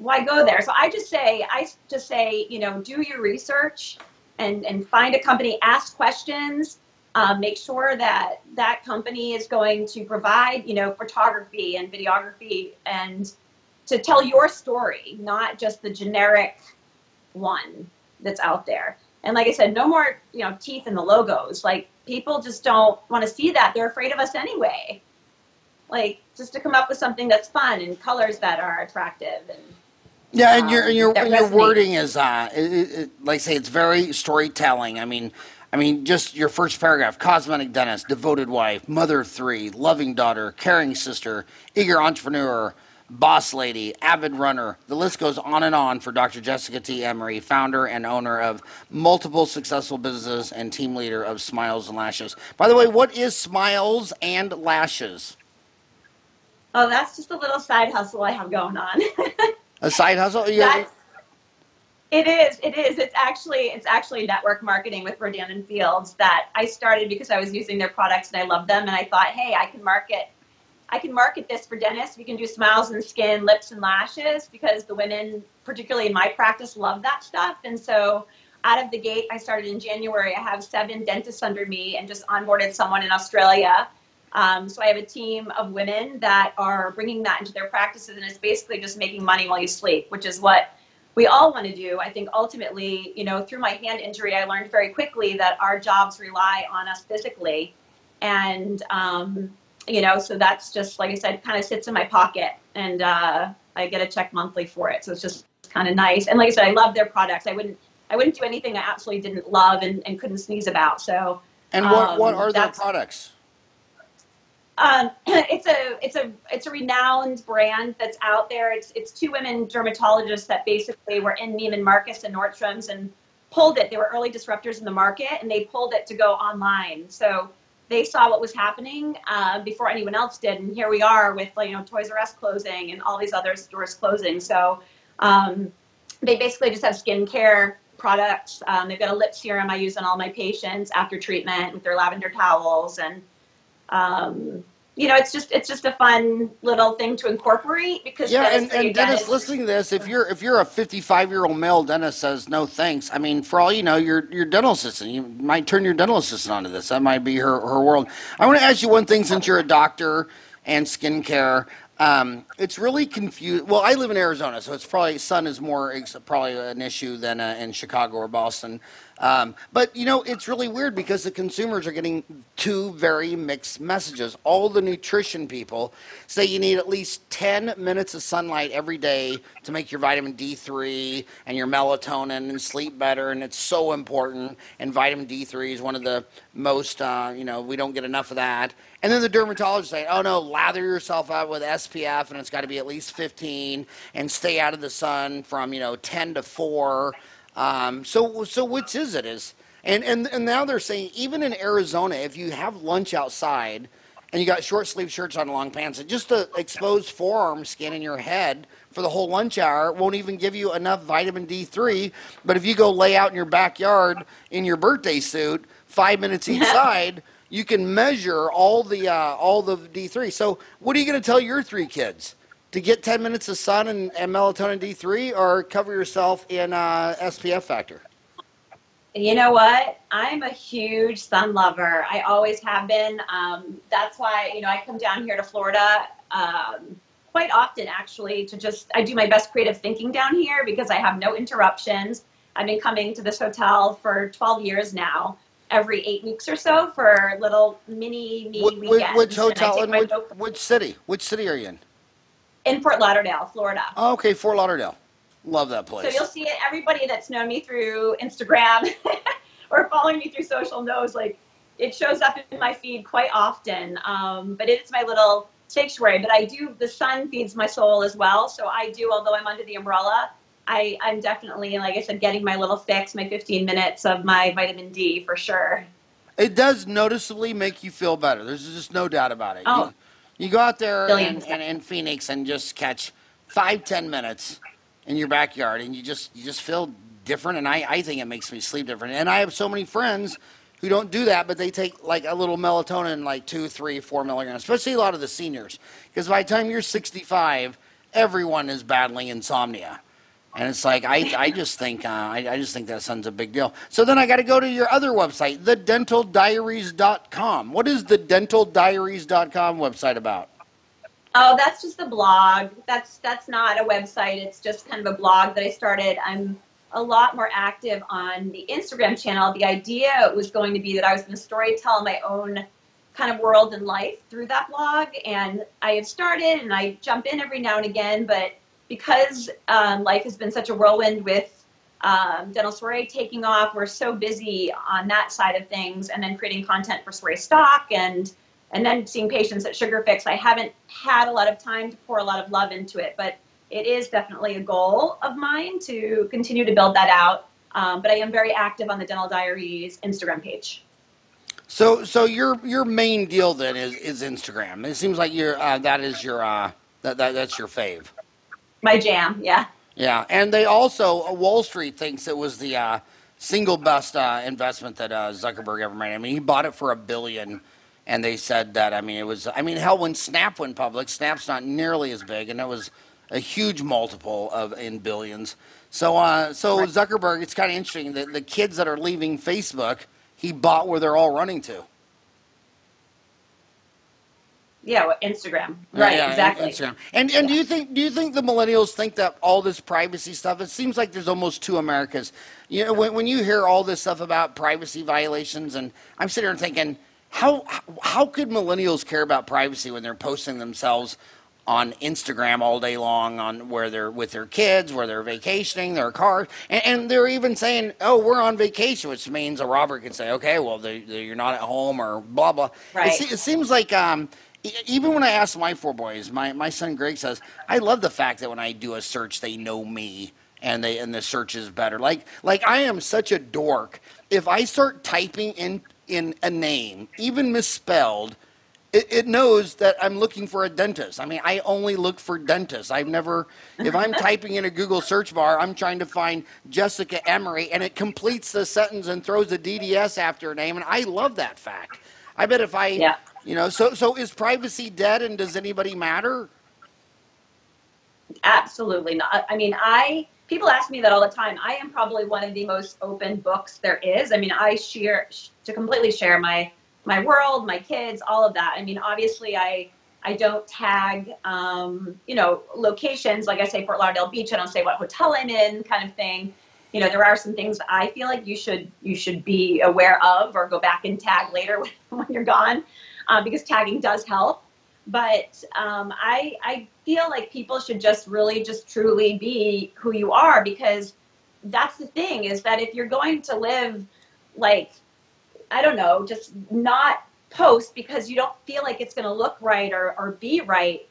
Speaker 2: go there? So I just say, do your research and find a company, ask questions, make sure that that company is going to provide, photography and videography, and to tell your story, not just the generic one that's out there. And like I said, no more, teeth in the logos. People just don't want to see that. They're afraid of us anyway. Just to come up with something that's fun and colors that are attractive.
Speaker 1: And your wording is, like I say, it's very storytelling. I mean, just your first paragraph: cosmetic dentist, devoted wife, mother of three, loving daughter, caring sister, eager entrepreneur, boss lady, avid runner. The list goes on for Dr. Jessica T. Emery, founder and owner of multiple successful businesses and team leader of Smiles and Lashes. By the way, what is Smiles and Lashes?
Speaker 2: Oh, that's just a little side hustle I have going on.
Speaker 1: A side hustle?
Speaker 2: It is. It's actually network marketing with Rodan and Fields that I started because I was using their products and I love them, and I thought, hey, I can market this for dentists. We can do smiles and skin, lips and lashes, because the women, particularly in my practice, love that stuff. And so out of the gate, I started in January. I have 7 dentists under me and just onboarded someone in Australia. So I have a team of women that are bringing that into their practices, and it's basically just making money while you sleep, which is what we all want to do. I think ultimately, through my hand injury, I learned very quickly that our jobs rely on us physically. And, so that's just, like I said, kind of sits in my pocket, and I get a check monthly for it. So it's just kind of nice. And like I said, I love their products. I wouldn't do anything I absolutely didn't love and couldn't sneeze about. So,
Speaker 1: And what are their products?
Speaker 2: It's a renowned brand that's out there. It's two women dermatologists that basically were in Neiman Marcus and Nordstrom's and pulled it. They were early disruptors in the market, and they pulled it to go online. So they saw what was happening before anyone else did, and here we are with Toys R Us closing and all these other stores closing. So they basically just have skincare products. They've got a lip serum I use on all my patients after treatment with their lavender towels, and it's just a fun little thing to incorporate, because
Speaker 1: and dentists listening to this, if you're a 55-year-old male dentist says no thanks, I mean, for all you know, your dental assistant, you might turn your dental assistant onto this. That might be her world. I want to ask you one thing, since you're a doctor and skincare. It's really confused. Well, I live in Arizona, so it's probably sun is probably an issue than in Chicago or Boston. But it's really weird because the consumers are getting two very mixed messages. All the nutrition people say you need at least 10 minutes of sunlight every day to make your vitamin D3 and your melatonin and sleep better, and it's so important. And vitamin D3 is one of the most, we don't get enough of that. And then the dermatologists say, oh no, lather yourself out with SPF, and it's got to be at least 15, and stay out of the sun from 10 to 4. So which is it? And now they're saying, even in Arizona, if you have lunch outside and you got short sleeve shirts on, long pants, and just the exposed forearm skin in your head for the whole lunch hour won't even give you enough vitamin D3. But if you go lay out in your backyard in your birthday suit, 5 minutes each side, you can measure all the D3. So what are you going to tell your 3 kids? To get 10 minutes of sun and melatonin D3, or cover yourself in SPF factor?
Speaker 2: You know what? I'm a huge sun lover. I always have been. That's why, I come down here to Florida quite often, actually, I do my best creative thinking down here because I have no interruptions. I've been coming to this hotel for 12 years now, every 8 weeks or so, for little mini me weekends.
Speaker 1: Which hotel and which city? Which city are you in?
Speaker 2: In Fort Lauderdale, Florida.
Speaker 1: Oh, okay, Fort Lauderdale. Love that place.
Speaker 2: So you'll see it. Everybody that's known me through Instagram or following me through social knows, like, it shows up in my feed quite often. But it's my little sanctuary. But the sun feeds my soul as well. So although I'm under the umbrella, I'm definitely, like I said, getting my little fix, my 15 minutes of my vitamin D for sure.
Speaker 1: It does noticeably make you feel better. There's just no doubt about it.
Speaker 2: Oh.
Speaker 1: You go out there in Phoenix and just catch 5-10 minutes in your backyard, and you just feel different. And I think it makes me sleep different. And I have so many friends who don't do that, but they take like a little melatonin, like 2, 3, 4 milligrams, especially a lot of the seniors. Because by the time you're 65, everyone is battling insomnia. And it's like, I just think that sounds a big deal. So then I got to go to your other website, thedentaldiaries.com. What is the dentaldiaries.com website about?
Speaker 2: Oh, that's just a blog. That's not a website. It's just kind of a blog that I started. I'm a lot more active on the Instagram channel. The idea was going to be that I was going to storytell my own kind of world and life through that blog. And I had started, and I jump in every now and again, but because life has been such a whirlwind with dental soiree taking off, we're so busy on that side of things, and then creating content for soiree stock and then seeing patients at Sugar Fix. I haven't had a lot of time to pour a lot of love into it, but it is definitely a goal of mine to continue to build that out. But I am very active on the Dental Diaries Instagram page.
Speaker 1: So your main deal then is Instagram. It seems like that's your fave.
Speaker 2: My jam, yeah.
Speaker 1: Yeah, and they also, Wall Street thinks it was the single best investment that Zuckerberg ever made. I mean, he bought it for $1 billion, and they said that, hell, when Snap went public, Snap's not nearly as big, and it was a huge multiple in billions. So Zuckerberg, it's kind of interesting that the kids that are leaving Facebook, he bought where they're all running to.
Speaker 2: Yeah, Instagram. Right, exactly.
Speaker 1: Instagram. And
Speaker 2: Yeah.
Speaker 1: do you think the millennials think that all this privacy stuff? It seems like there's almost two Americas. You know, when you hear all this stuff about privacy violations, and I'm sitting here thinking, how could millennials care about privacy when they're posting themselves on Instagram all day long, on where they're with their kids, where they're vacationing, their cars, and they're even saying, "Oh, we're on vacation," which means a robber could say, "Okay, well, you're not at home," or blah blah.
Speaker 2: Right.
Speaker 1: It seems like even when I ask my four boys, my son Greg says, "I love the fact that when I do a search, they know me." And the search is better. Like I am such a dork. If I start typing in a name, even misspelled, it knows that I'm looking for a dentist. I mean, I only look for dentists. I've never, if I'm typing in a Google search bar, I'm trying to find Jessica Emery, and it completes the sentence and throws a DDS after her name, and I love that fact. I bet if I,
Speaker 2: Yeah.
Speaker 1: so is privacy dead, and does anybody matter?
Speaker 2: Absolutely not. I mean, I people ask me that all the time. I am probably one of the most open books there is. I mean, I share to completely share my world, my kids, all of that. I mean, obviously, I don't tag, locations. Like I say, Fort Lauderdale Beach. I don't say what hotel I'm in, kind of thing. You know, there are some things that I feel like you should be aware of, or go back and tag later when you're gone, because tagging does help. But I feel like people should just really just truly be who you are, because that's the thing, is that if you're going to live like, I don't know, just not post because you don't feel like it's going to look right, or be right,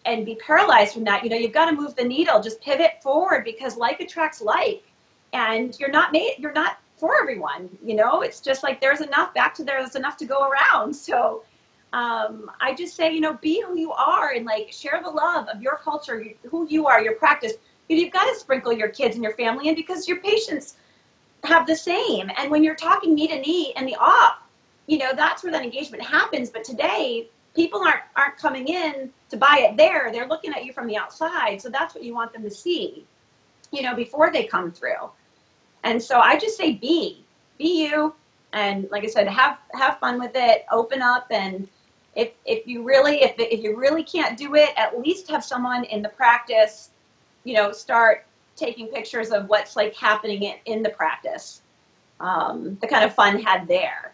Speaker 2: and be paralyzed from that, you've got to move the needle, just pivot forward, because like attracts like, and you're not for everyone. It's just like there's enough to go around. So I just say, be who you are, and like share the love of your culture, who you are, your practice. You've got to sprinkle your kids and your family in, because your patients have the same. And when you're talking knee to knee in the op, that's where that engagement happens. But today, people aren't coming in to buy it there. They're looking at you from the outside. So that's what you want them to see, before they come through. And so I just say, be you. And like I said, have fun with it, open up. And if you really can't do it, at least have someone in the practice, start taking pictures of what's like happening in the practice, the kind of fun had there.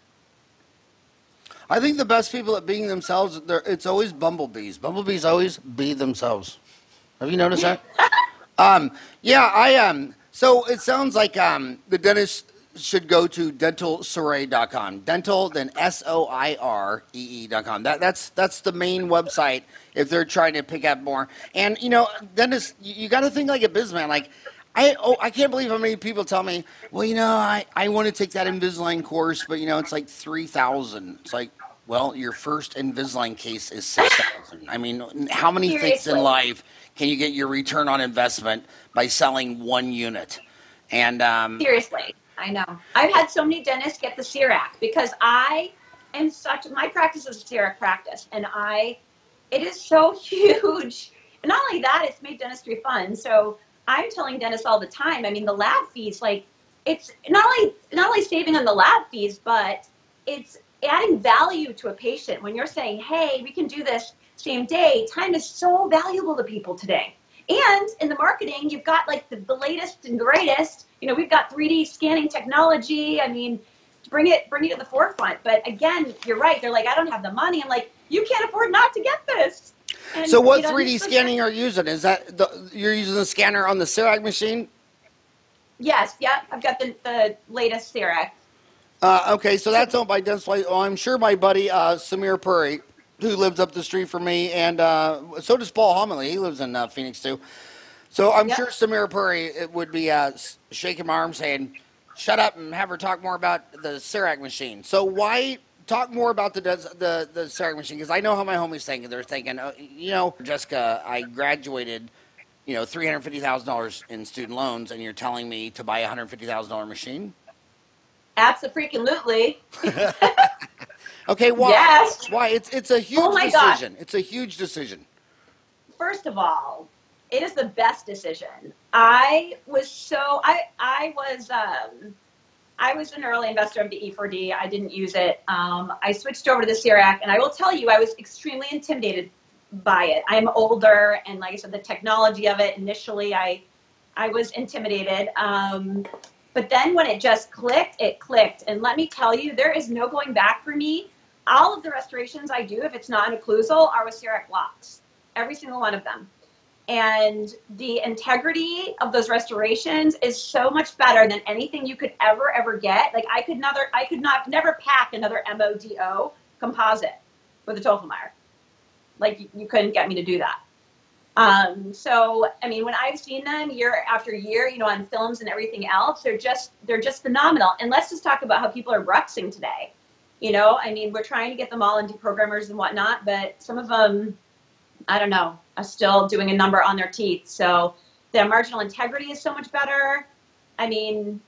Speaker 1: I think the best people at being themselves, it's always bumblebees. Bumblebees always be themselves. Have you noticed that? Yeah, I So it sounds like the dentist should go to dentalsoiree.com. Dental, then SOIREE.com. That's the main website if they're trying to pick up more. And dentists, you got to think like a businessman. Like I can't believe how many people tell me, well, I want to take that Invisalign course, but it's like 3,000. It's like, well, your first Invisalign case is 6,000. I mean, how many things in
Speaker 2: Seriously.
Speaker 1: life can you get your return on investment by selling one unit? And
Speaker 2: Seriously, I know. I've had so many dentists get the CIRAC, because my practice is a CIRAC practice, and it is so huge. And not only that, it's made dentistry fun. So I'm telling dentists all the time, I mean, the lab fees, like, it's not only saving on the lab fees, but it's adding value to a patient. When you're saying, hey, we can do this same day, time is so valuable to people today. And in the marketing, you've got like the latest and greatest. We've got 3D scanning technology. I mean, bring it to the forefront. But again, you're right. They're like, I don't have the money. I'm like, you can't afford not to get this. And
Speaker 1: so, what
Speaker 2: this
Speaker 1: 3D
Speaker 2: was
Speaker 1: scanning are you using? Is that you're using the scanner on the CEREC machine?
Speaker 2: yes, yeah. I've got the latest CIRAC.
Speaker 1: Okay, so
Speaker 2: So
Speaker 1: that's owned by Dentsply. Well, I'm sure my buddy Samir Puri, who lives up the street from me, and so does Paul Homily. He lives in Phoenix too. So I'm
Speaker 2: yep.
Speaker 1: sure Samir Puri it would be shaking my arm saying, "Shut up and have her talk more about the CEREC machine." So why talk more about the CEREC machine? Because I know how my homies think. They're thinking, Jessica, I graduated, $350,000 in student loans, and you're telling me to buy a $150,000 machine?
Speaker 2: Absolutely.
Speaker 1: Okay, why?
Speaker 2: Yes.
Speaker 1: Why? It's a
Speaker 2: Oh
Speaker 1: huge
Speaker 2: my gosh.
Speaker 1: decision. It's a huge decision.
Speaker 2: First of all, it is the best decision. I was I was an early investor of the E4D. I didn't use it. I switched over to the CRAC, and I will tell you, I was extremely intimidated by it. I'm older, and like I said, the technology of it, initially, I was intimidated. But then when it just clicked, it clicked. And let me tell you, there is no going back for me. All of the restorations I do, if it's not an occlusal, are with CRAC blocks. Every single one of them. And the integrity of those restorations is so much better than anything you could ever get. Like I could never pack another MODO composite with a Tofelmeyer. Like you couldn't get me to do that. So I mean, when I've seen them year after year, you know, on films and everything else, they're just phenomenal. And let's just talk about how people are bruxing today. You know, I mean, we're trying to get them all into programmers and whatnot, but some of them, I don't know, are still doing a number on their teeth. So their marginal integrity is so much better. I mean,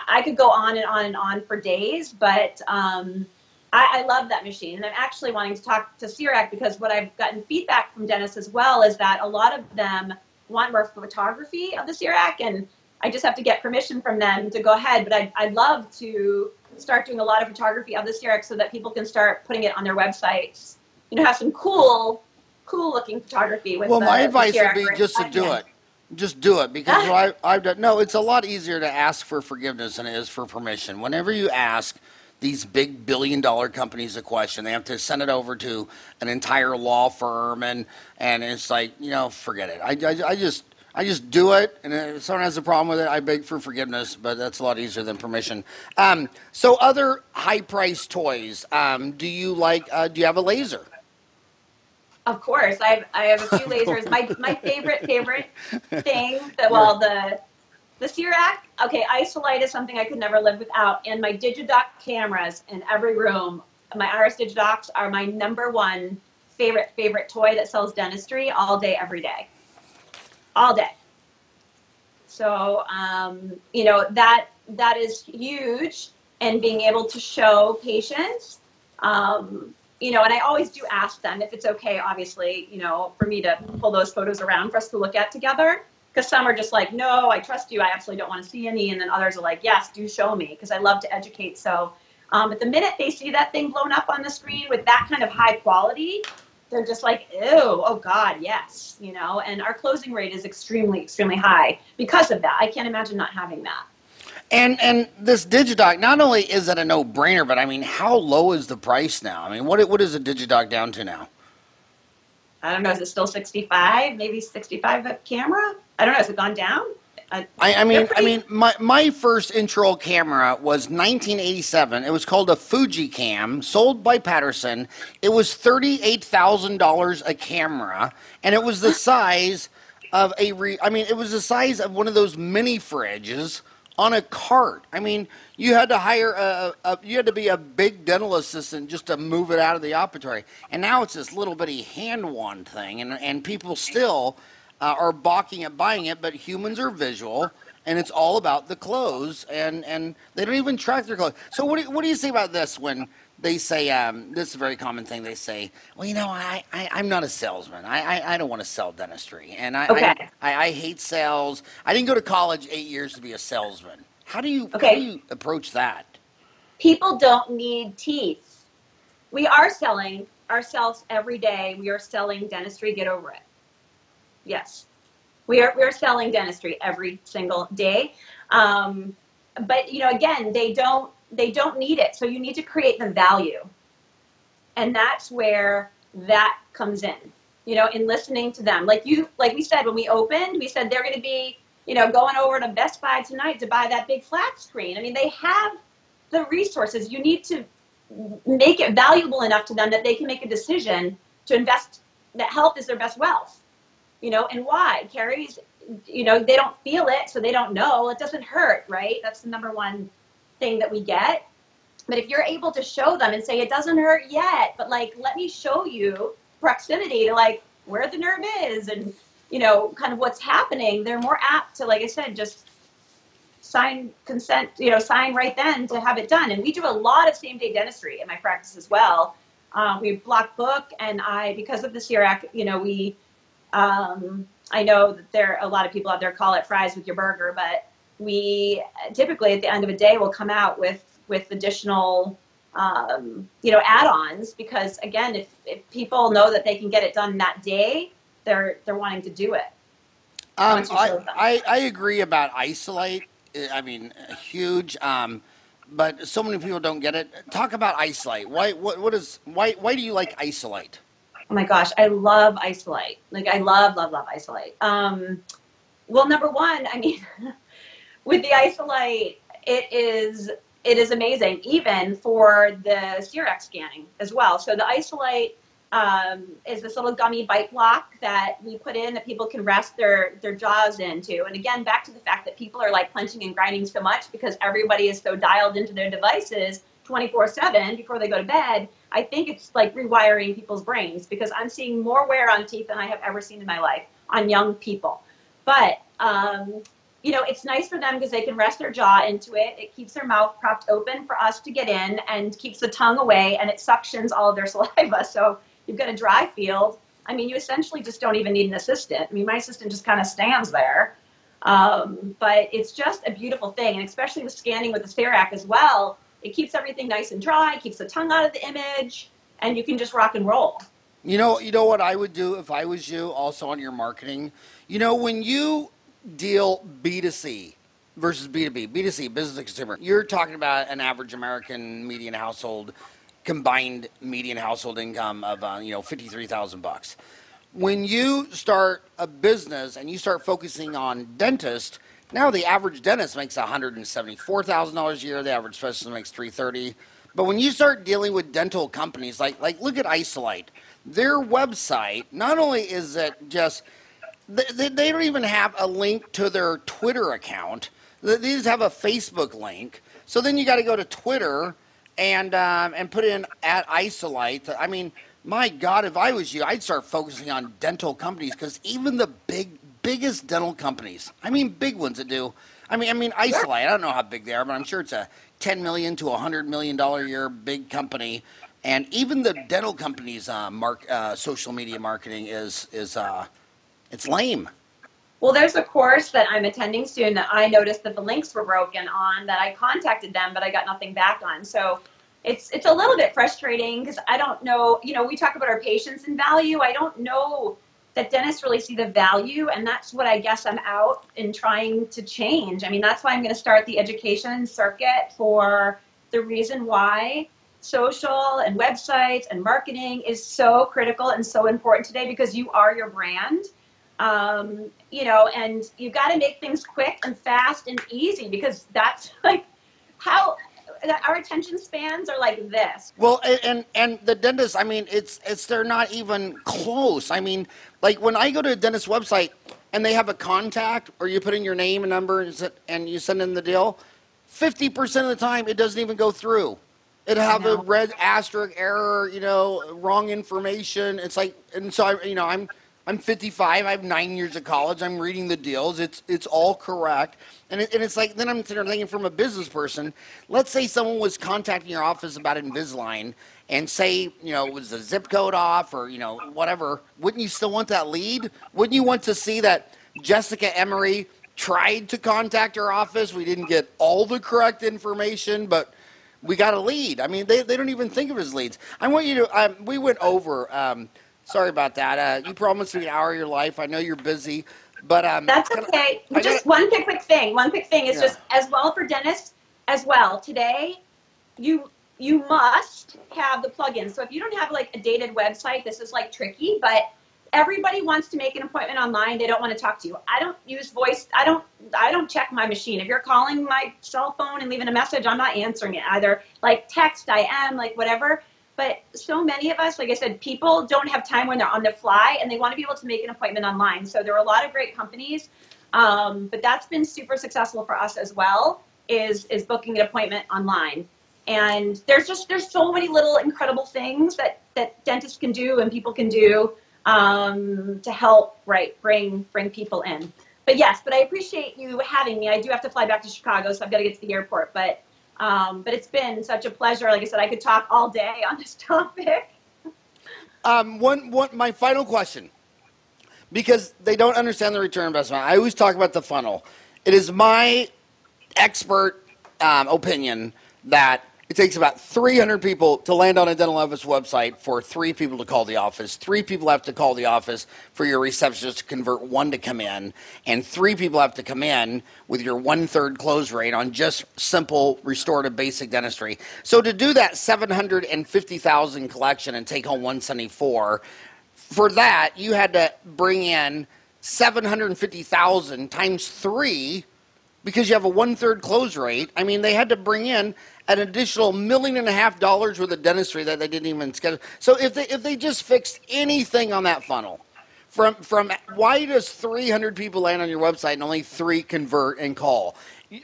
Speaker 2: I could go on and on and on for days, but I love that machine. And I'm actually wanting to talk to CRAC because what I've gotten feedback from dentists as well is that a lot of them want more photography of the CRAC, and I just have to get permission from them to go ahead. But I'd love to start doing a lot of photography of the CRAC so that people can start putting it on their websites. You know, have some cool looking photography with
Speaker 1: my advice would be just to do
Speaker 2: it.
Speaker 1: it. Just do it because what I've done. No, it's a lot easier to ask for forgiveness than it is for permission. Whenever you ask these big $billion companies a question, they have to send it over to an entire law firm, and it's like, you know, forget it. I just do it, and if someone has a problem with it, I beg for forgiveness, but that's a lot easier than permission. So other high-priced toys, do you have a laser?
Speaker 2: Of course, I have a few lasers. My favorite thing the CRAC. Okay, Isolite is something I could never live without, and my Digidoc cameras in every room. My Iris Digidocs are my number one favorite toy that sells dentistry all day, every day, all day. So you know, that is huge, and being able to show patients. You know, and I always do ask them if it's okay, obviously, you know, for me to pull those photos around for us to look at together. Because some are just like, no, I trust you. I absolutely don't want to see any. And then others are like, yes, do show me, because I love to educate. So but the minute they see that thing blown up on the screen with that kind of high quality, they're just like, ew, oh God, yes. You know, and our closing rate is extremely high because of that. I can't imagine not having that.
Speaker 1: And this Digidoc, not only is it a no-brainer, but I mean, how low is the price now? I mean, what is a Digidoc down to now?
Speaker 2: I don't know. Is it still 65? Maybe 65 a camera? I don't know. Has it gone down?
Speaker 1: I mean, my first intro camera was 1987. It was called a Fuji Cam, sold by Patterson. It was $38,000 a camera, and it was the size of it was the size of one of those mini fridges on a cart. I mean, you had to hire you had to be a big dental assistant just to move it out of the operatory. And now it's this little bitty hand wand thing, and people still are balking at buying it, but humans are visual, and it's all about the clothes, and they don't even track their clothes. So what do you say about this when they say, this is a very common thing, they say, well, you know, I'm not a salesman. I don't want to sell dentistry, and
Speaker 2: Okay.
Speaker 1: I hate sales. I didn't go to college 8 years to be a salesman. How do you approach that?
Speaker 2: People don't need teeth. We are selling ourselves every day. We are selling dentistry. Get over it. Yes, we're selling dentistry every single day. But you know, again, they don't need it. So you need to create the value, and that's where that comes in. You know, in listening to them, like we said when we opened, we said they're going to be, you know, going over to Best Buy tonight to buy that big flat screen. I mean, they have the resources. You need to make it valuable enough to them that they can make a decision to invest. That health is their best wealth. You know, and why? Caries, you know, they don't feel it, so they don't know. It doesn't hurt, right? That's the number one thing that we get. But if you're able to show them and say, it doesn't hurt yet, but like, let me show you proximity to like where the nerve is and, you know, kind of what's happening, they're more apt to, like I said, just sign consent, you know, sign right then to have it done. And we do a lot of same-day dentistry in my practice as well. We block book, and because of the CRAC, you know, I know that there are a lot of people out there call it fries with your burger, but we typically at the end of a day will come out with additional add-ons, because again, if people know that they can get it done that day, they're wanting to do it once you show them.
Speaker 1: I agree about isolate. I mean, huge. But so many people don't get it. Talk about isolate. Why do you like isolate?
Speaker 2: Oh my gosh, I love isolate. Like I love isolate. Well, number one, I mean, with the isolate, it is amazing, even for the CRX scanning as well. So the isolate is this little gummy bite block that we put in that people can rest their jaws into. And again, back to the fact that people are like clenching and grinding so much because everybody is so dialed into their devices 24/7 before they go to bed. I think it's like rewiring people's brains, because I'm seeing more wear on teeth than I have ever seen in my life on young people. But it's nice for them because they can rest their jaw into it. It keeps their mouth propped open for us to get in and keeps the tongue away, and it suctions all of their saliva. So you've got a dry field. I mean, you essentially just don't even need an assistant. I mean, my assistant just kind of stands there. But it's just a beautiful thing. And especially with scanning with the CERAC as well, it keeps everything nice and dry, keeps the tongue out of the image, and you can just rock and roll.
Speaker 1: You know what I would do if I was you, also on your marketing. When you deal B2C versus B2B, B2C, business to consumer, you're talking about an average American median household, combined median household income of 53,000 bucks. When you start a business and you start focusing on dentists, now the average dentist makes $174,000 a year. The average specialist makes $330,000. But when you start dealing with dental companies, like look at Isolite, their website, not only is it just, they don't even have a link to their Twitter account. They just have a Facebook link. So then you got to go to Twitter and put in at Isolite. I mean, my God, if I was you, I'd start focusing on dental companies, because even the biggest dental companies, I mean, big ones that do. I mean, Isolite. I don't know how big they are, but I'm sure it's a $10 million to $100 million a year big company. And even the dental companies' social media marketing is it's lame.
Speaker 2: Well, there's a course that I'm attending soon that I noticed that the links were broken on, that I contacted them, but I got nothing back on. So it's a little bit frustrating, because I don't know, we talk about our patients and value. I don't know that dentists really see the value, and that's what I guess I'm out in trying to change. I mean, that's why I'm going to start the education circuit for the reason why social and websites and marketing is so critical and so important today, because you are your brand. And you got to make things quick and fast and easy, because that's like how our attention spans are like this.
Speaker 1: Well, and the dentist, I mean, it's they're not even close. I mean, like when I go to a dentist website and they have a contact, or you put in your name and number and you send in the deal, 50% of the time it doesn't even go through. It'll
Speaker 2: I
Speaker 1: have a
Speaker 2: know.
Speaker 1: red asterisk error, wrong information. It's like, and so I'm 55. I have 9 years of college. I'm reading the deals. It's all correct, and it's like, then I'm sitting there thinking, from a business person. Let's say someone was contacting your office about Invisalign, and say was the zip code off, or whatever. Wouldn't you still want that lead? Wouldn't you want to see that Jessica Emery tried to contact our office? We didn't get all the correct information, but we got a lead. I mean, they don't even think of it as leads. I want you to. We went over. Sorry about that. You promised me an hour of your life. I know you're busy, but
Speaker 2: That's okay.
Speaker 1: I got.
Speaker 2: Just one quick thing. One quick thing is
Speaker 1: Yeah.
Speaker 2: just, as well for dentists as well. Today, you must have the plugin. So if you don't have like a dated website, this is like tricky, but everybody wants to make an appointment online. They don't want to talk to you. I don't use voice. I don't check my machine. If you're calling my cell phone and leaving a message, I'm not answering it. Either like text, I am, like whatever. But so many of us, like I said, people don't have time when they're on the fly, and they want to be able to make an appointment online. So there are a lot of great companies, but that's been super successful for us as well, is booking an appointment online. And there's so many little incredible things that dentists can do and people can do to help, bring people in. But I appreciate you having me. I do have to fly back to Chicago, so I've got to get to the airport. But it's been such a pleasure. Like I said, I could talk all day on this topic.
Speaker 1: My final question, because they don't understand the return on investment. I always talk about the funnel. It is my expert opinion that it takes about 300 people to land on a dental office website for 3 people to call the office. 3 people have to call the office for your receptionist to convert 1 to come in. And 3 people have to come in with your 1/3 close rate on just simple restorative basic dentistry. So to do that 750,000 collection and take home 174, for that you had to bring in 750,000 times 3 because you have a 1/3 close rate. I mean, they had to bring in an additional $1.5 million worth of dentistry that they didn't even schedule. So if they just fixed anything on that funnel, from why does 300 people land on your website and only 3 convert and call?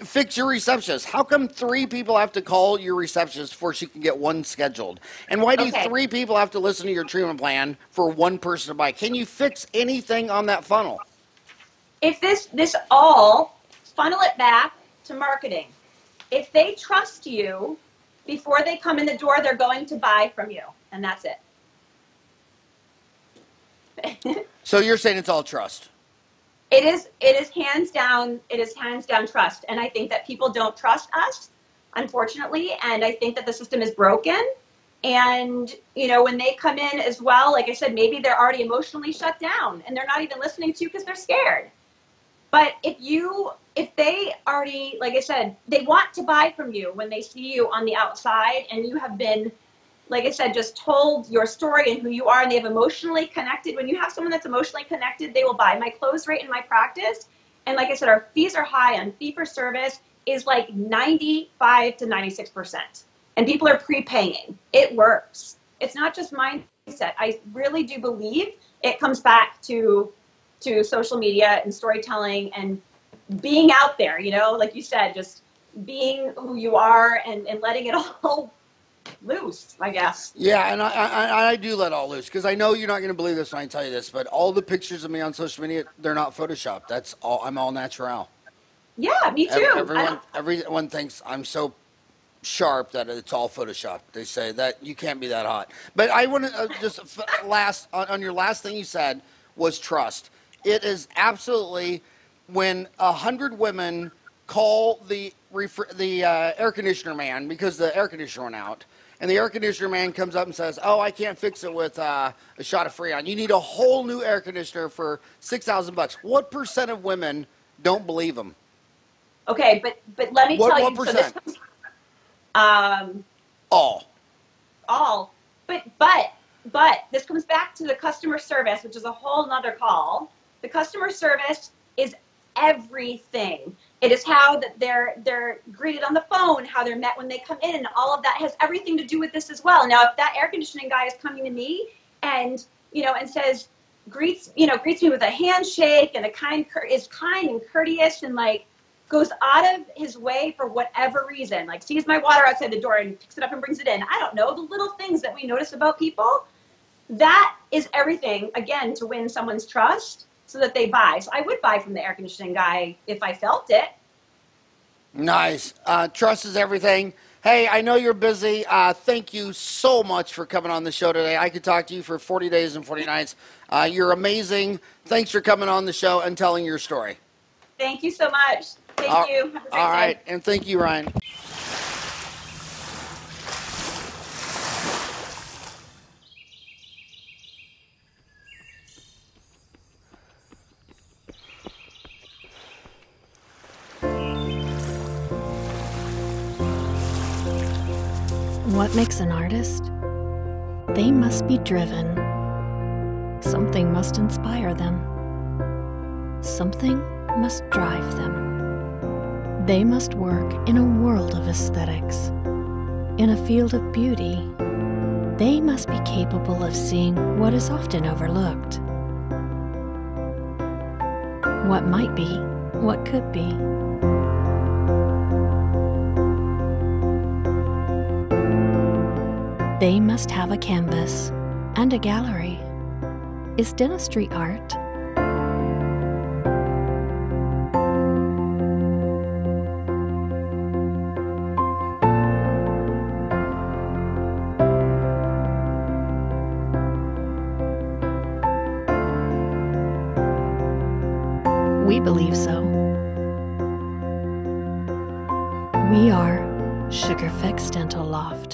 Speaker 1: Fix your receptionist. How come 3 people have to call your receptionist before she can get 1 scheduled? And why do 3 people have to listen to your treatment plan for 1 person to buy? Can you fix anything on that funnel?
Speaker 2: If this all, funnel it back to marketing. If they trust you, before they come in the door, they're going to buy from you, and that's it.
Speaker 1: So you're saying it's all trust?
Speaker 2: It is hands down trust, and I think that people don't trust us, unfortunately, and I think that the system is broken. And when they come in as well, like I said, maybe they're already emotionally shut down and they're not even listening to you because they're scared. But if they already, like I said, they want to buy from you when they see you on the outside, and you have been, like I said, just told your story and who you are, and they have emotionally connected. When you have someone that's emotionally connected, they will buy. My close rate in my practice, and like I said, our fees are high on fee for service, is like 95 to 96%. And people are prepaying. It works. It's not just mindset. I really do believe it comes back to social media and storytelling and being out there, like you said, just being who you are and letting it all loose, I guess.
Speaker 1: Yeah, and I do let all loose because I know you're not going to believe this when I tell you this, but all the pictures of me on social media, they're not photoshopped. That's all. I'm all natural.
Speaker 2: Yeah, me too.
Speaker 1: Everyone thinks I'm so sharp that it's all photoshopped. They say that you can't be that hot. But I want to just on your last thing you said was trust. It is absolutely when 100 women call the air conditioner man because the air conditioner went out, and the air conditioner man comes up and says, "Oh, I can't fix it with a shot of Freon. You need a whole new air conditioner for $6,000." What percent of women don't believe him?
Speaker 2: Okay, but let me tell you.
Speaker 1: What percent?
Speaker 2: All. But this comes back to the customer service, which is a whole nother call. The customer service is everything. It is how that they're greeted on the phone, how they're met when they come in. All of that has everything to do with this as well. Now, if that air conditioning guy is coming to me and and says greets me with a handshake and is kind and courteous and like goes out of his way for whatever reason, like sees my water outside the door and picks it up and brings it in. I don't know, the little things that we notice about people, that is everything, again, to win someone's trust so that they buy. So I would buy from the air conditioning guy if I felt it.
Speaker 1: Nice. Trust is everything. Hey, I know you're busy. Thank you so much for coming on the show today. I could talk to you for 40 days and 40 nights. You're amazing. Thanks for coming on the show and telling your story.
Speaker 2: Thank you so much. Thank you. Have a great day.
Speaker 1: All right. And thank you, Ryan.
Speaker 3: What makes an artist? They must be driven. Something must inspire them. Something must drive them. They must work in a world of aesthetics. In a field of beauty, they must be capable of seeing what is often overlooked. What might be, what could be. They must have a canvas and a gallery. Is dentistry art? We believe so. We are Sugar Fix Dental Loft.